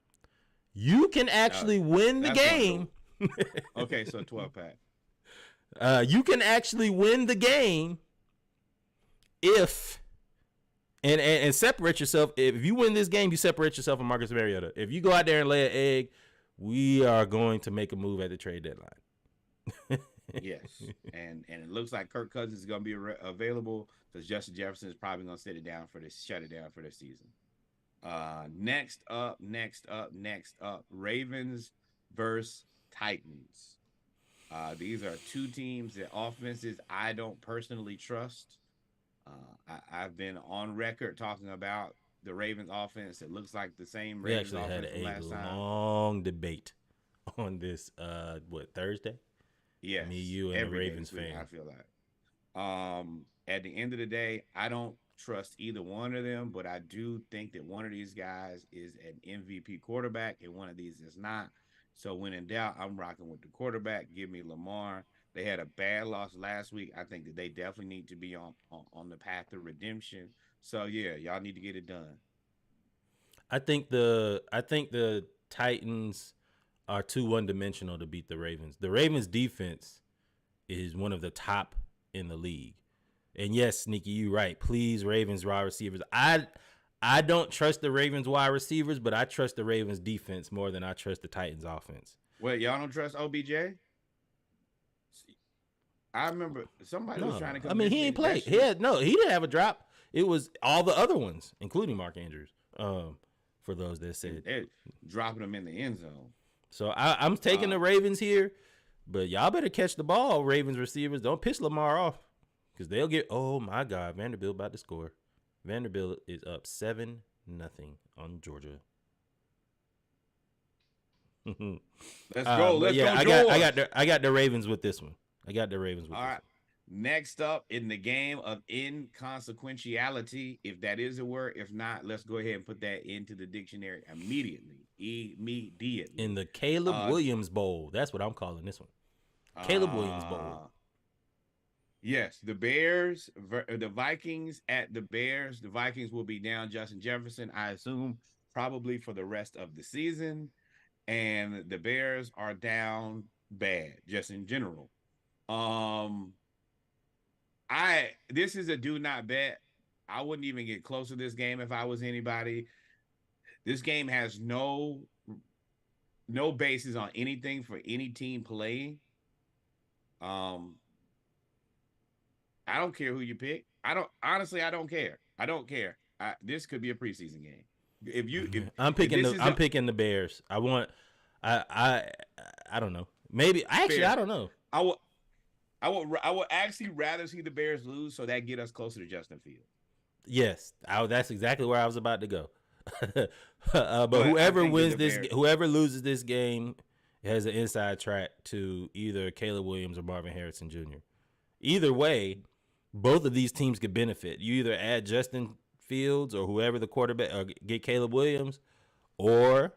You can actually win the game. Okay, so 12-pack. You can actually win the game if and separate yourself. If you win this game, you separate yourself from Marcus Mariota. If you go out there and lay an egg, we are going to make a move at the trade deadline. Yes, and it looks like Kirk Cousins is going to be available because Justin Jefferson is probably going to shut it down for this season. Next up, Ravens versus Titans. These are 2 teams that offenses I don't personally trust. I've been on record talking about the Ravens offense. It looks like the same Ravens offense from last time. We actually had a long debate on this, Thursday? Yes. Me, you, and the Ravens fan. I feel that. At the end of the day, I don't trust either one of them, but I do think that one of these guys is an MVP quarterback and one of these is not. So when in doubt, I'm rocking with the quarterback. Give me Lamar. They had a bad loss last week. I think that they definitely need to be on the path to redemption. So yeah, y'all need to get it done. I think the Titans are too one-dimensional to beat the Ravens. The Ravens defense is one of the top in the league. And yes, Sneaky, you right. Please, Ravens wide receivers. I don't trust the Ravens wide receivers, but I trust the Ravens defense more than I trust the Titans offense. Well, y'all don't trust OBJ? I remember somebody was trying to come. I mean, he ain't played. He didn't have a drop. It was all the other ones, including Mark Andrews. For those that said they're dropping them in the end zone. So I'm taking the Ravens here, but y'all better catch the ball, Ravens receivers. Don't piss Lamar off because they'll get. Oh my God, Vanderbilt about to score. Vanderbilt is up 7-0 on Georgia. Let's go. Let's go. I got the Ravens with this one. All right. Next up in the game of inconsequentiality, if that is a word. If not, let's go ahead and put that into the dictionary immediately. In the Caleb Williams Bowl. That's what I'm calling this one. Caleb Williams Bowl. Yes, the Bears, the Vikings at the Bears. The Vikings will be down Justin Jefferson, I assume, probably for the rest of the season. And the Bears are down bad, just in general. This is a do not bet. I wouldn't even get close to this game if I was anybody. This game has no basis on anything for any team playing. I don't care who you pick. I don't care. This could be a preseason game. I'm picking the Bears. I don't know. Maybe actually I don't know. I would actually rather see the Bears lose so that get us closer to Justin Fields. Yes, that's exactly where I was about to go. But whoever loses this game has an inside track to either Caleb Williams or Marvin Harrison Jr. Either way, both of these teams could benefit. You either add Justin Fields or whoever the quarterback, or get Caleb Williams, or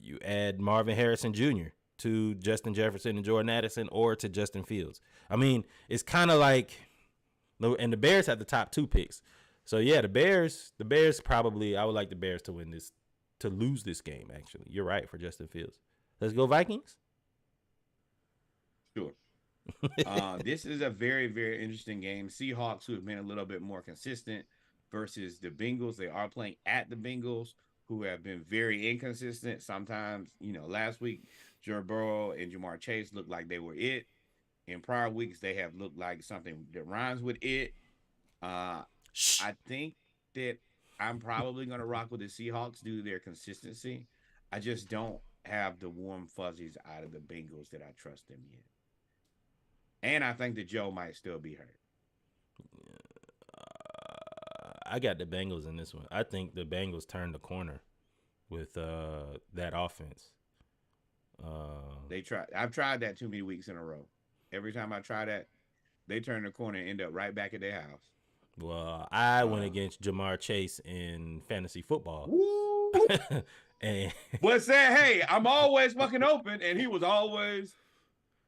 you add Marvin Harrison Jr. to Justin Jefferson and Jordan Addison, or to Justin Fields. I mean, it's kind of like, and the Bears have the top 2 picks. So yeah, the Bears probably, I would like the Bears to win this, to lose this game. Actually, you're right, for Justin Fields. Let's go Vikings. Sure. This is a very, very interesting game. Seahawks, who have been a little bit more consistent, versus the Bengals. They are playing at the Bengals, who have been very inconsistent. Sometimes, last week, Joe Burrow and Jamar Chase looked like they were it. In prior weeks, they have looked like something that rhymes with it. I think that I'm probably going to rock with the Seahawks due to their consistency. I just don't have the warm fuzzies out of the Bengals that I trust them yet. And I think that Joe might still be hurt. I got the Bengals in this one. I think the Bengals turned the corner with that offense. I've tried that too many weeks in a row. Every time I try that, they turn the corner and end up right back at their house. Well, I went against Jamar Chase in fantasy football. And but said, hey, I'm always fucking open, and he was always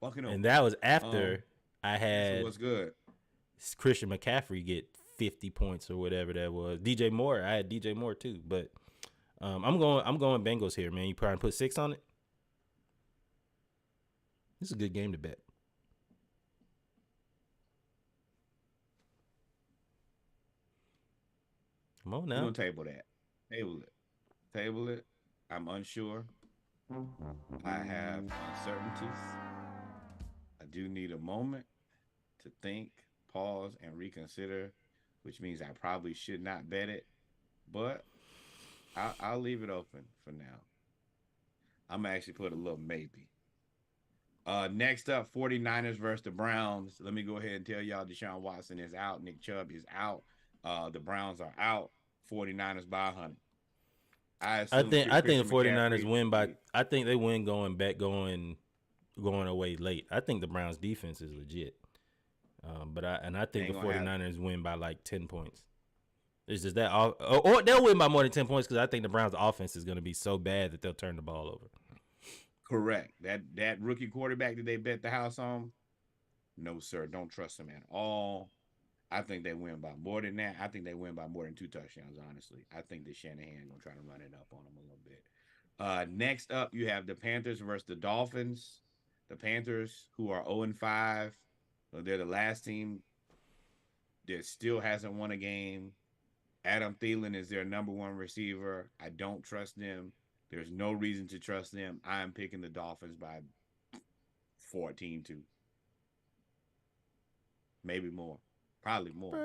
fucking open. And that was after I had what's good. Christian McCaffrey get 50 points or whatever that was. DJ Moore, I had DJ Moore too, but I'm going Bengals here, man. You probably put 6 on it. This is a good game to bet. Come on now. We're gonna table that. Table it. I'm unsure. I have uncertainties. I do need a moment to think, pause, and reconsider, which means I probably should not bet it, but I'll leave it open for now. I'm gonna actually put a little maybe. Next up, 49ers versus the Browns. Let me go ahead and tell y'all Deshaun Watson is out. Nick Chubb is out. The Browns are out. 49ers by 100. I think the 49ers win by. I think they win going away late. I think the Browns defense is legit. But I think Ain't the gonna 49ers win by like 10 points. It's just that, or they'll win by more than 10 points because I think the Browns' offense is going to be so bad that they'll turn the ball over. Correct. That rookie quarterback that they bet the house on, no sir, don't trust him at all. I think they win by more than that. I think they win by more than 2 touchdowns. Honestly, I think that Shanahan gonna try to run it up on them a little bit. Next up, you have the Panthers versus the Dolphins. The Panthers, who are 0-5, they're the last team that still hasn't won a game. Adam Thielen is their number 1 receiver. I don't trust them. There's no reason to trust them. I am picking the Dolphins by 14-2. Maybe more. Probably more.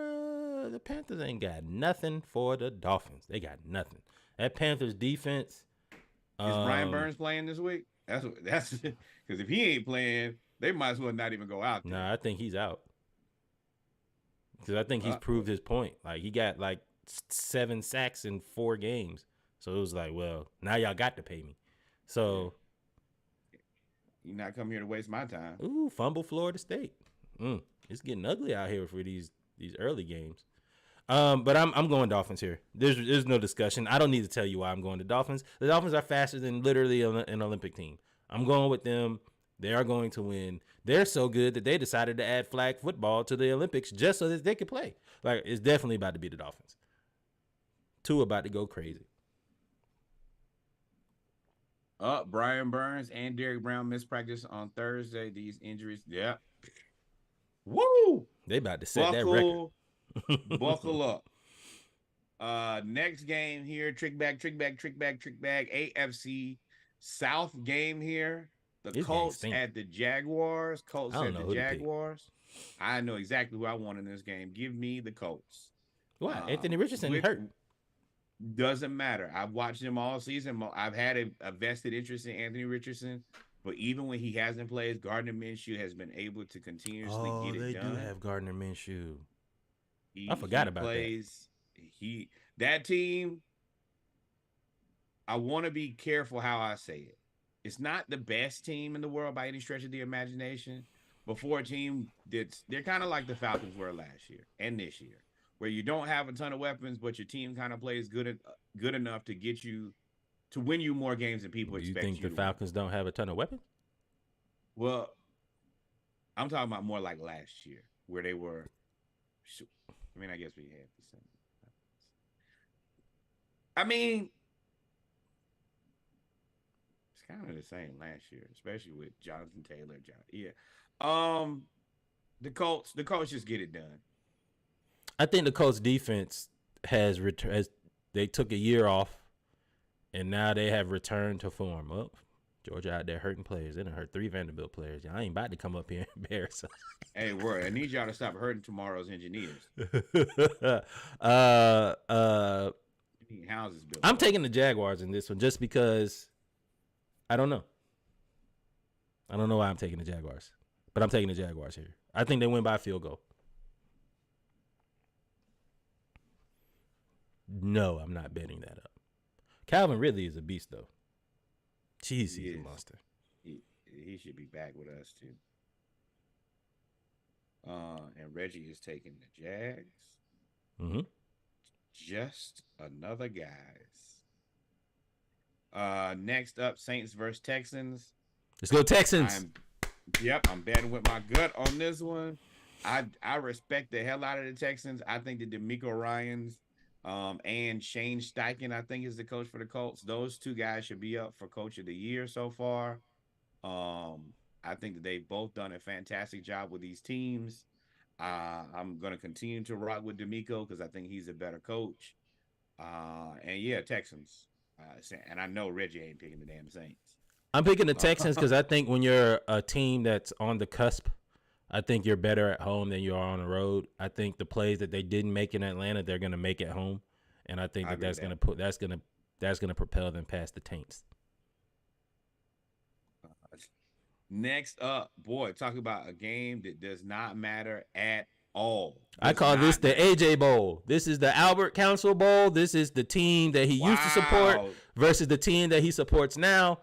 The Panthers ain't got nothing for the Dolphins. They got nothing. That Panthers defense. Is Brian Burns playing this week? That's because if he ain't playing, they might as well not even go out there. Nah, I think he's out. Because I think he's proved his point. Like, he got like 7 sacks in 4 games. So it was like, well, now y'all got to pay me. So You're not coming here to waste my time. ooh, fumble Florida State. It's getting ugly out here for these early games. But I'm going Dolphins here. There's no discussion. I don't need to tell you why I'm going to Dolphins. The Dolphins are faster than literally an Olympic team. I'm going with them. They are going to win. They're so good that they decided to add flag football to the Olympics just so that they could play. Like, it's definitely about to be the Dolphins. 2 about to go crazy. Brian Burns and Derrick Brown missed practice on Thursday. These injuries, yeah. Woo! They about to set that record. Buckle up. Next game here, trick bag. AFC South game here. The Colts at the Jaguars. I know exactly who I want in this game. Give me the Colts. Why? Anthony Richardson hurt. Doesn't matter. I've watched him all season. I've had a vested interest in Anthony Richardson. But even when he hasn't played, Gardner Minshew has been able to continuously get it done. They do have Gardner Minshew. I forgot about that. That team, I want to be careful how I say it. It's not the best team in the world by any stretch of the imagination. But for a team they're kind of like the Falcons were last year and this year, where you don't have a ton of weapons, but your team kind of plays good enough to get you to win you more games than people expect. You think the Falcons don't have a ton of weapons? Well, I'm talking about more like last year, where they were. I mean, I guess we had the same. I mean, it's kind of the same last year, especially with Jonathan Taylor. The Colts just get it done. I think the Colts defense has they took a year off, and now they have returned to form. Well, Georgia out there hurting players. They done hurt 3 Vanderbilt players. Y'all ain't about to come up here and embarrass us. Hey, word. I need y'all to stop hurting tomorrow's engineers. Houses built. I'm taking the Jaguars in this one just because I don't know. I don't know why I'm taking the Jaguars, but I'm taking the Jaguars here. I think they win by a field goal. No, I'm not betting that up. Calvin Ridley is a beast, though. Jeez, he's a monster. He should be back with us, too. And Reggie is taking the Jags. Mm-hmm. Just another guys. Next up, Saints versus Texans. Let's go Texans. I'm betting with my gut on this one. I respect the hell out of the Texans. I think that DeMeco Ryans and Shane Steichen, I think, is the coach for the Colts. Those 2 guys should be up for Coach of the Year so far. I think that they've both done a fantastic job with these teams. I'm going to continue to rock with DeMeco because I think he's a better coach. Texans. And I know Reggie ain't picking the damn Saints. I'm picking the Texans because I think when you're a team that's on the cusp, I think you're better at home than you are on the road. I think the plays that they didn't make in Atlanta, they're going to make at home, and I think that's going to propel them past the Taints. Next up, boy, talk about a game that does not matter at all. I call this the AJ Bowl. This is the Albert Council Bowl. This is the team that he used to support versus the team that he supports now.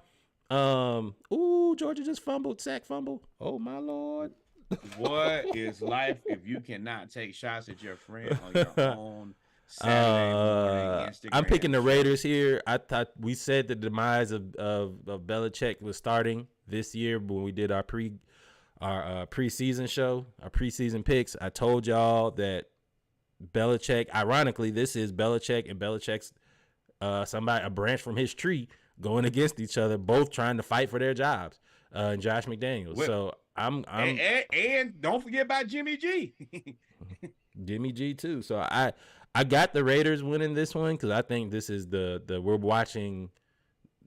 Georgia just sack fumble. Oh, my Lord. What is life if you cannot take shots at your friend on your own Saturday morning I'm picking Instagram the show? Raiders here. I thought we said the demise of Belichick was starting this year when we did our preseason show, our preseason picks. I told y'all that Belichick, ironically, this is Belichick and Belichick's a branch from his tree going against each other, both trying to fight for their jobs. And Josh McDaniels. Well, So I'm and don't forget about Jimmy G. Jimmy G too. So I got the Raiders winning this one because I think this is the we're watching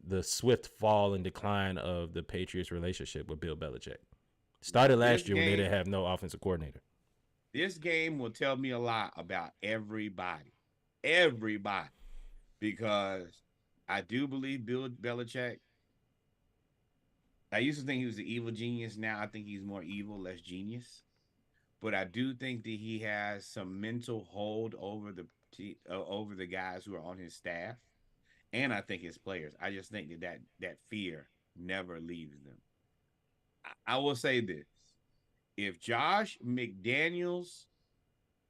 the swift fall and decline of the Patriots' relationship with Bill Belichick. Started last year when they didn't have no offensive coordinator. This game will tell me a lot about everybody, because I do believe Bill Belichick. I used to think he was an evil genius. Now I think he's more evil, less genius. But I do think that he has some mental hold over the guys who are on his staff, and I think his players. I just think that fear never leaves them. I will say this: if Josh McDaniels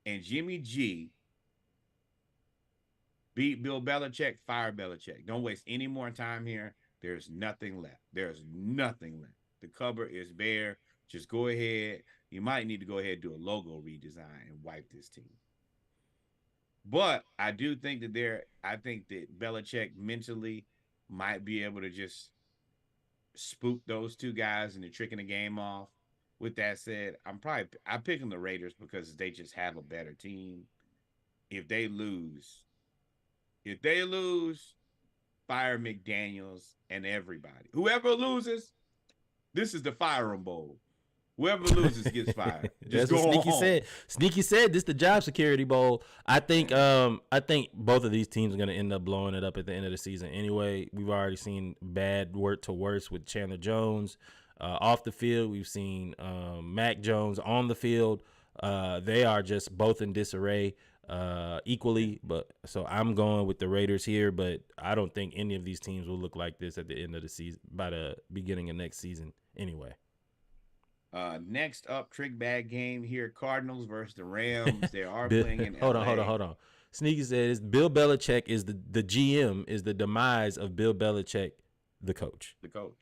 and Jimmy G beat Bill Belichick, fire Belichick. Don't waste any more time here. There's nothing left. There's nothing left. The cupboard is bare. Just go ahead. You might need to go ahead and do a logo redesign and wipe this team. But I do think I think that Belichick mentally might be able to just spook those two guys into tricking the game off. With that said, I'm picking the Raiders because they just have a better team. If they lose, fire McDaniels and everybody. Whoever loses, this is the Fire 'em Bowl. Whoever loses gets fired. Just That's go what Sneaky home. said. Sneaky said this is the job security bowl. I think both of these teams are going to end up blowing it up at the end of the season anyway. We've already seen bad word to worse with Chandler Jones off the field. We've seen Mac Jones on the field. They are just both in disarray equally. But so I'm going with the Raiders here, but I don't think any of these teams will look like this at the end of the season, by the beginning of next season anyway. Next up, trick bag game here: Cardinals versus the Rams. They are playing in hold LA. on. Sneaky says Bill Belichick is the GM is the demise of Bill Belichick, the coach. The coach.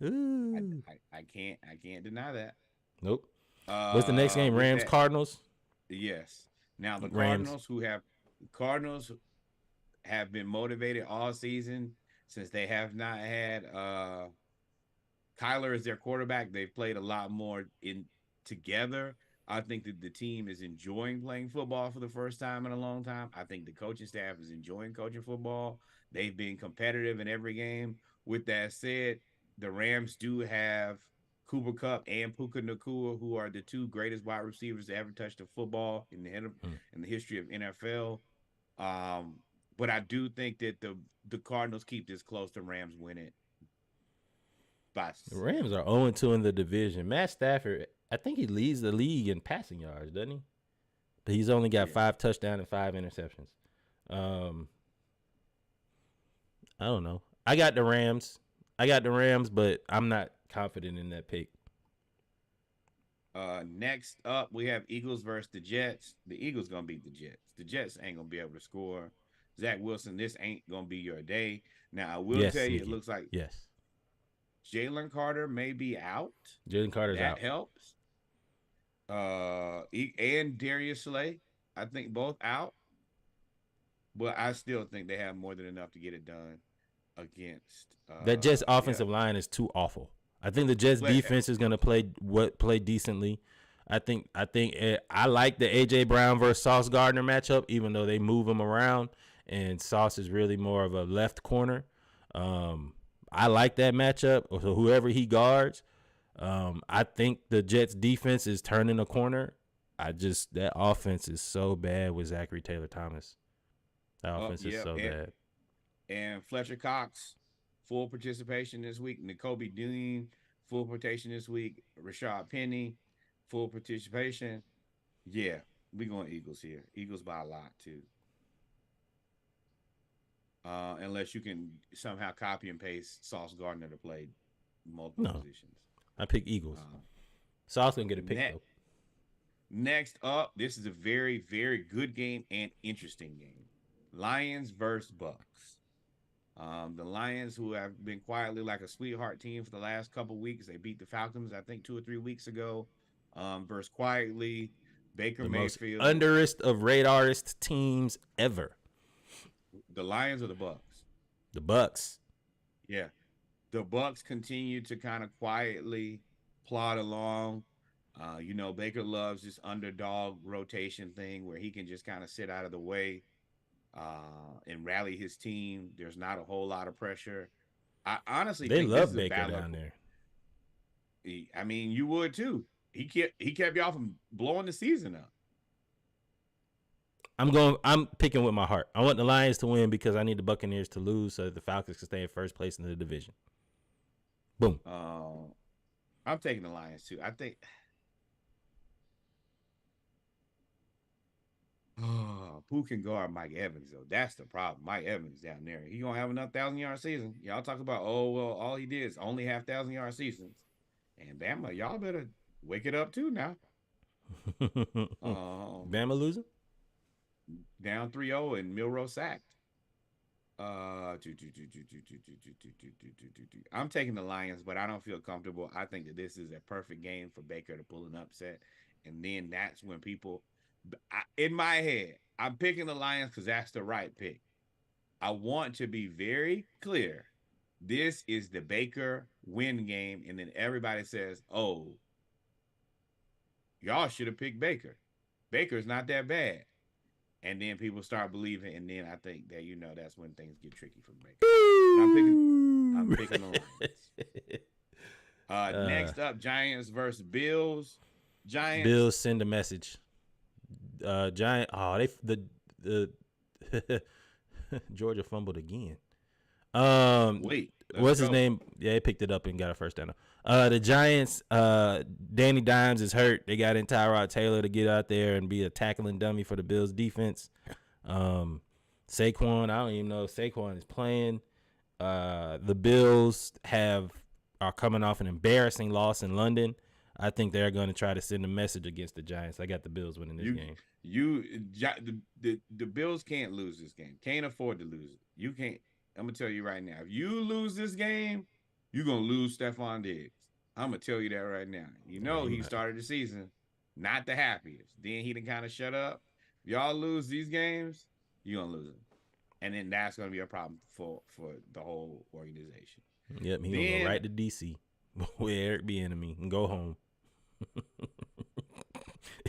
Ooh. I can't deny that. Nope. What's the next game? Rams Cardinals. Yes. Now the Rams. Cardinals have been motivated all season since they have not had Kyler as their quarterback. They've played a lot more in together. I think that the team is enjoying playing football for the first time in a long time. I think the coaching staff is enjoying coaching football. They've been competitive in every game. With that said, the Rams do have Cooper Kupp and Puka Nacua, who are the two greatest wide receivers to ever touch the football in the history of NFL. But I do think that the Cardinals keep this close. The Rams win it. The Rams are 0-2 in the division. Matt Stafford, I think he leads the league in passing yards, doesn't he? But he's only got 5 touchdowns and 5 interceptions. I don't know. I got the Rams, but I'm not confident in that pick. Next up, we have Eagles versus the Jets. The Eagles gonna beat the Jets. The Jets ain't gonna be able to score. Zach Wilson, this ain't gonna be your day. Now I will tell you, it looks like Jalen Carter may be out. Jalen Carter's out. That helps. And Darius Slay, I think both out. But I still think they have more than enough to get it done against that Jets offensive line is too awful. I think the Jets defense is going to play decently. I like the AJ Brown versus Sauce Gardner matchup, even though they move him around and Sauce is really more of a left corner. I like that matchup. So whoever he guards, I think the Jets defense is turning a corner. That offense is so bad with Zachary Taylor Thomas. That offense is so bad. And Fletcher Cox, full participation this week. Nakobe Dean, full participation this week. Rashad Penny, full participation. Yeah, we going Eagles here. Eagles by a lot too. Unless you can somehow copy and paste Sauce Gardner to play multiple positions. I pick Eagles. Sauce gonna get a pick though. Next up, this is a very, very good game and interesting game. Lions versus Bucks. The Lions, who have been quietly like a sweetheart team for the last couple weeks, they beat the Falcons, I think 2 or 3 weeks ago. Versus quietly Baker Mayfield, most underest of radarist teams ever. The Lions or the Bucks? The Bucks. Yeah, the Bucks continue to kind of quietly plod along. Baker loves this underdog rotation thing where he can just kind of sit out of the way and rally his team. There's not a whole lot of pressure. I honestly they think love Baker down there. I mean, you would too. He kept y'all from blowing the season up. I'm picking with my heart. I want the Lions to win because I need the Buccaneers to lose so that the Falcons can stay in first place in the division. Boom. I'm taking the Lions too. I think who can guard Mike Evans though? That's the problem. Mike Evans down there. He gonna have another 1,000-yard season. Y'all talk about all he did is only have 1,000-yard seasons. And Bama, y'all better wake it up too now. Bama losing? Down 3-0 and Milroe sacked. I'm taking the Lions, but I don't feel comfortable. I think that this is a perfect game for Baker to pull an upset. And then that's when people, in my head, I'm picking the Lions because that's the right pick. I want to be very clear. This is the Baker win game. And then everybody says, oh, y'all should have picked Baker. Baker's not that bad. And then people start believing, and then I think that that's when things get tricky for Baker. I'm picking the Lions. Next up, Giants versus Bills. Bills send a message. The Georgia fumbled again. Wait, what's his name? Yeah, he picked it up and got a first down. The Giants, Danny Dimes is hurt. They got in Tyrod Taylor to get out there and be a tackling dummy for the Bills defense. Saquon, I don't even know if Saquon is playing. The Bills are coming off an embarrassing loss in London. I think they're going to try to send a message against the Giants. I got the Bills winning this game. The Bills can't lose this game. Can't afford to lose it. You can't. I'm gonna tell you right now. If you lose this game, you're gonna lose Stephon Diggs. I'm gonna tell you that right now. He started the season not the happiest. Then he done kind of shut up. If y'all lose these games, you're gonna lose them, and then that's gonna be a problem for the whole organization. Yep, he's gonna go right to DC with Eric Bieniemy and go home.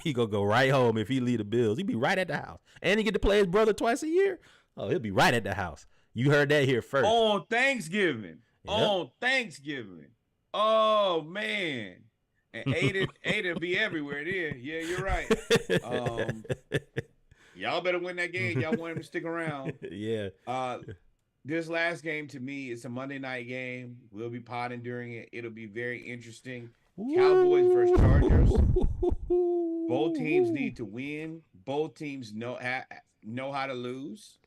He gonna go right home if he lead the Bills. He be right at the house, and he get to play his brother twice a year. Oh, he'll be right at the house. You heard that here first. On Thanksgiving. Yep. On Thanksgiving. Oh, man. And Ada be everywhere there. Yeah, you're right. Y'all better win that game. Y'all want him to stick around. Yeah. This last game to me is a Monday night game. We'll be potting during it. It'll be very interesting. Cowboys versus Chargers. Both teams need to win. Both teams know how to lose.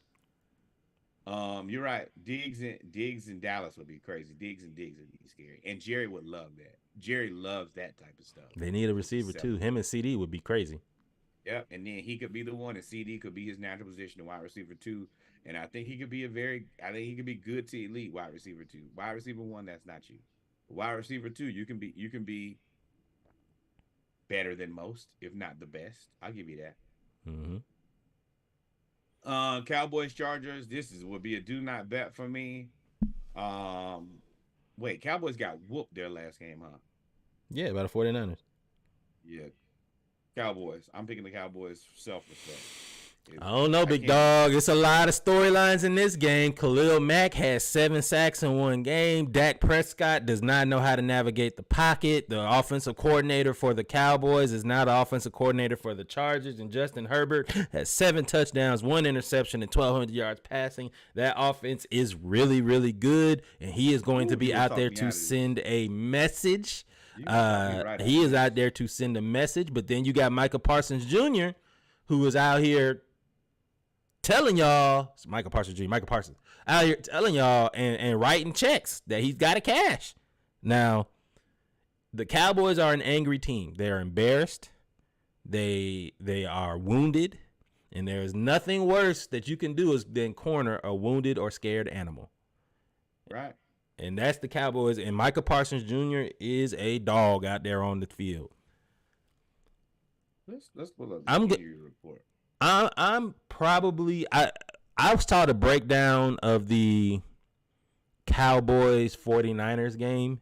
You're right. Diggs and Dallas would be crazy. Diggs would be scary. And Jerry would love that. Jerry loves that type of stuff. They need a receiver too. Him and CD would be crazy. Yep. And then he could be the one, and CD could be his natural position of wide receiver 2. And I think he could be he could be good to elite wide receiver 2. Wide receiver 1, that's not you. Wide receiver 2, you can be better than most, if not the best. I'll give you that. Mm-hmm. Cowboys Chargers. Would be a do not bet for me. Wait, Cowboys got whooped their last game, huh? Yeah, by the 49ers. Yeah, Cowboys. I'm picking the Cowboys for self-respect. I don't know, big dog. It's a lot of storylines in this game. Khalil Mack has 7 sacks in one game. Dak Prescott does not know how to navigate the pocket. The offensive coordinator for the Cowboys is now the offensive coordinator for the Chargers. And Justin Herbert has 7 touchdowns, 1 interception, and 1,200 yards passing. That offense is really, really good, and he is going to be out there to send a message. He is out there to send a message. But then you got Micah Parsons Jr., who is out here telling y'all, it's Micah Parsons out here telling y'all and writing checks that he's got to cash. Now, The Cowboys are an angry team. They're embarrassed. They are wounded, and there is nothing worse that you can do than corner a wounded or scared animal. Right. And that's the Cowboys. And Micah Parsons Jr. is a dog out there on the field. Let's pull up the injury report. I'm probably I was taught a breakdown of the Cowboys 49ers game.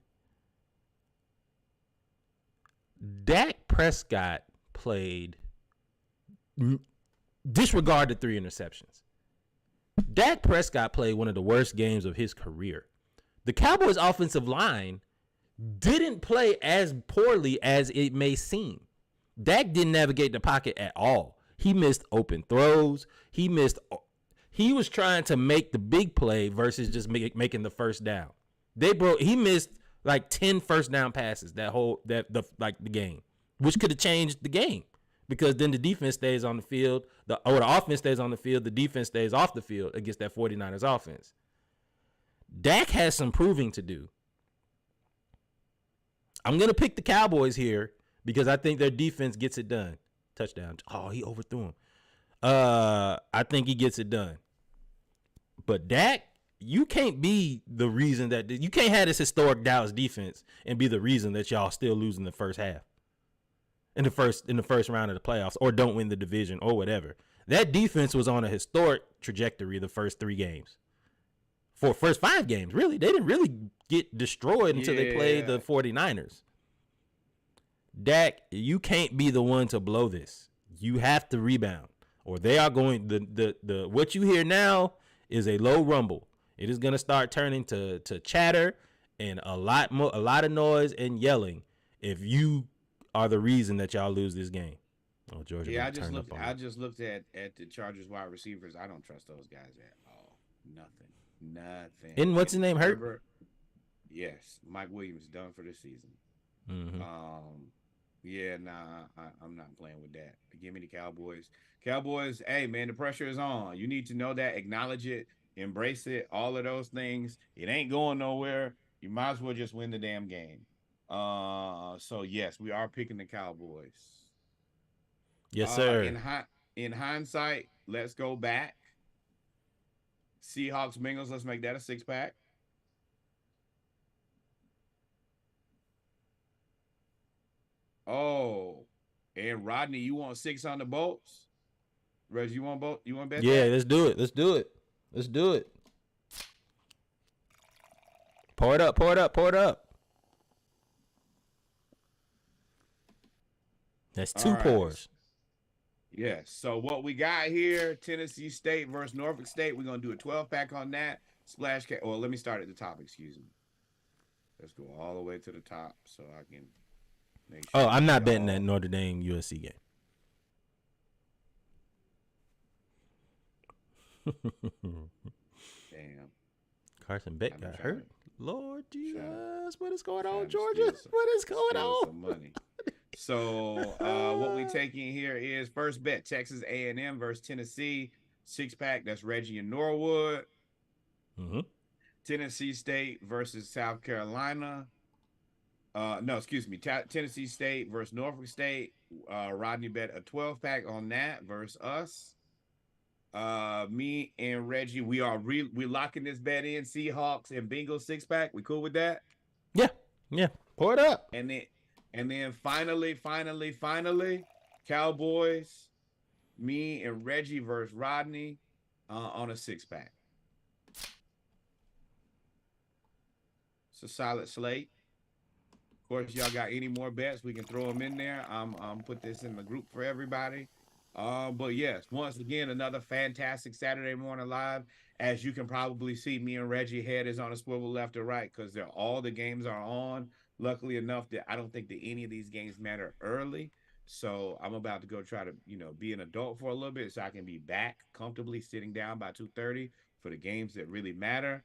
Dak Prescott played, disregard the 3 interceptions. Dak Prescott played one of the worst games of his career. The Cowboys offensive line didn't play as poorly as it may seem. Dak didn't navigate the pocket at all. He missed open throws. He was trying to make the big play versus just making the first down. He missed like 10 first down passes the game, which could have changed the game, because then the defense stays on the field, the offense stays on the field, the defense stays off the field against that 49ers offense. Dak has some proving to do. I'm going to pick the Cowboys here because I think their defense gets it done. Touchdown. Oh, he overthrew him. I think he gets it done. But Dak, you can't be the reason that you can't have this historic Dallas defense and be the reason that y'all still losing the first half. In the first round of the playoffs, or don't win the division or whatever. That defense was on a historic trajectory the first 3 games. For first 5 games, really. They didn't really get destroyed until they played the 49ers. Dak, you can't be the one to blow this. You have to rebound, or they are going. The what you hear now is a low rumble. It is going to start turning to chatter and a lot of noise and yelling if you are the reason that y'all lose this game. Oh, Georgia. Yeah, I just looked at the Chargers wide receivers. I don't trust those guys at all. Nothing. And what's his name? Hurt? Yes, Mike Williams done for the season. Mm-hmm. Yeah, I'm not playing with that. Give me the Cowboys. Cowboys, hey, man, the pressure is on. You need to know that, acknowledge it, embrace it, all of those things. It ain't going nowhere. You might as well just win the damn game. So, yes, we are picking the Cowboys. Yes, sir. In hindsight, let's go back. Seahawks, Bengals, let's make that a 6-pack. Oh, and Rodney, you want 6 on the bolts? Reggie, you want both? You want bet? Yeah, that? let's do it. Pour it up. That's 2 pours. Yes. So what we got here, Tennessee State versus Norfolk State. We're going to do a 12-pack on that. Splash cat. Well, let me start at the top. Excuse me. Let's go all the way to the top so I can make sure. Oh, I'm not betting that Notre Dame USC game. Damn. Carson Beck got hurt. Lord Jesus, what is going on, Georgia? What is going on? Some money. So what we taking here is first bet Texas A&M versus Tennessee 6-pack. That's Reggie and Norwood. Mm-hmm. Tennessee State versus South Carolina. Tennessee State versus Norfolk State. Rodney bet a 12-pack on that versus us. Me and Reggie, we're locking this bet in. Seahawks and Bengals 6-pack. We cool with that? Yeah. Pour it up. And then finally, Cowboys, me and Reggie versus Rodney on a 6-pack. It's a solid slate. Of course, y'all got any more bets, we can throw them in there. I'm put this in the group for everybody. But yes, once again, another fantastic Saturday morning live. As you can probably see, me and Reggie head is on a swivel left or right because all the games are on. Luckily enough that I don't think that any of these games matter early. So I'm about to go try to, be an adult for a little bit so I can be back comfortably sitting down by 2:30 for the games that really matter.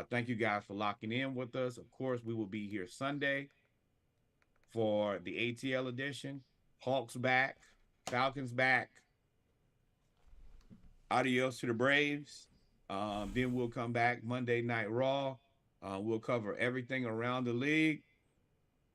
Thank you guys for locking in with us. Of course, we will be here Sunday for the ATL edition. Hawks back, Falcons back. Adios to the Braves. Then we'll come back Monday Night Raw. We'll cover everything around the league.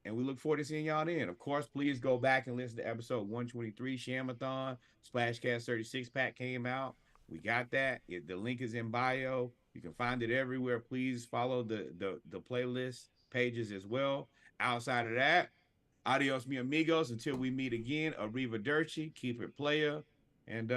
And we look forward to seeing y'all then. Of course, please go back and listen to episode 123, Shamathon. Splashcast 36 pack came out. We got that. The link is in bio. You can find it everywhere. Please follow the playlist pages as well. Outside of that, adios, mi amigos. Until we meet again, Arriva Dirty, keep it player, and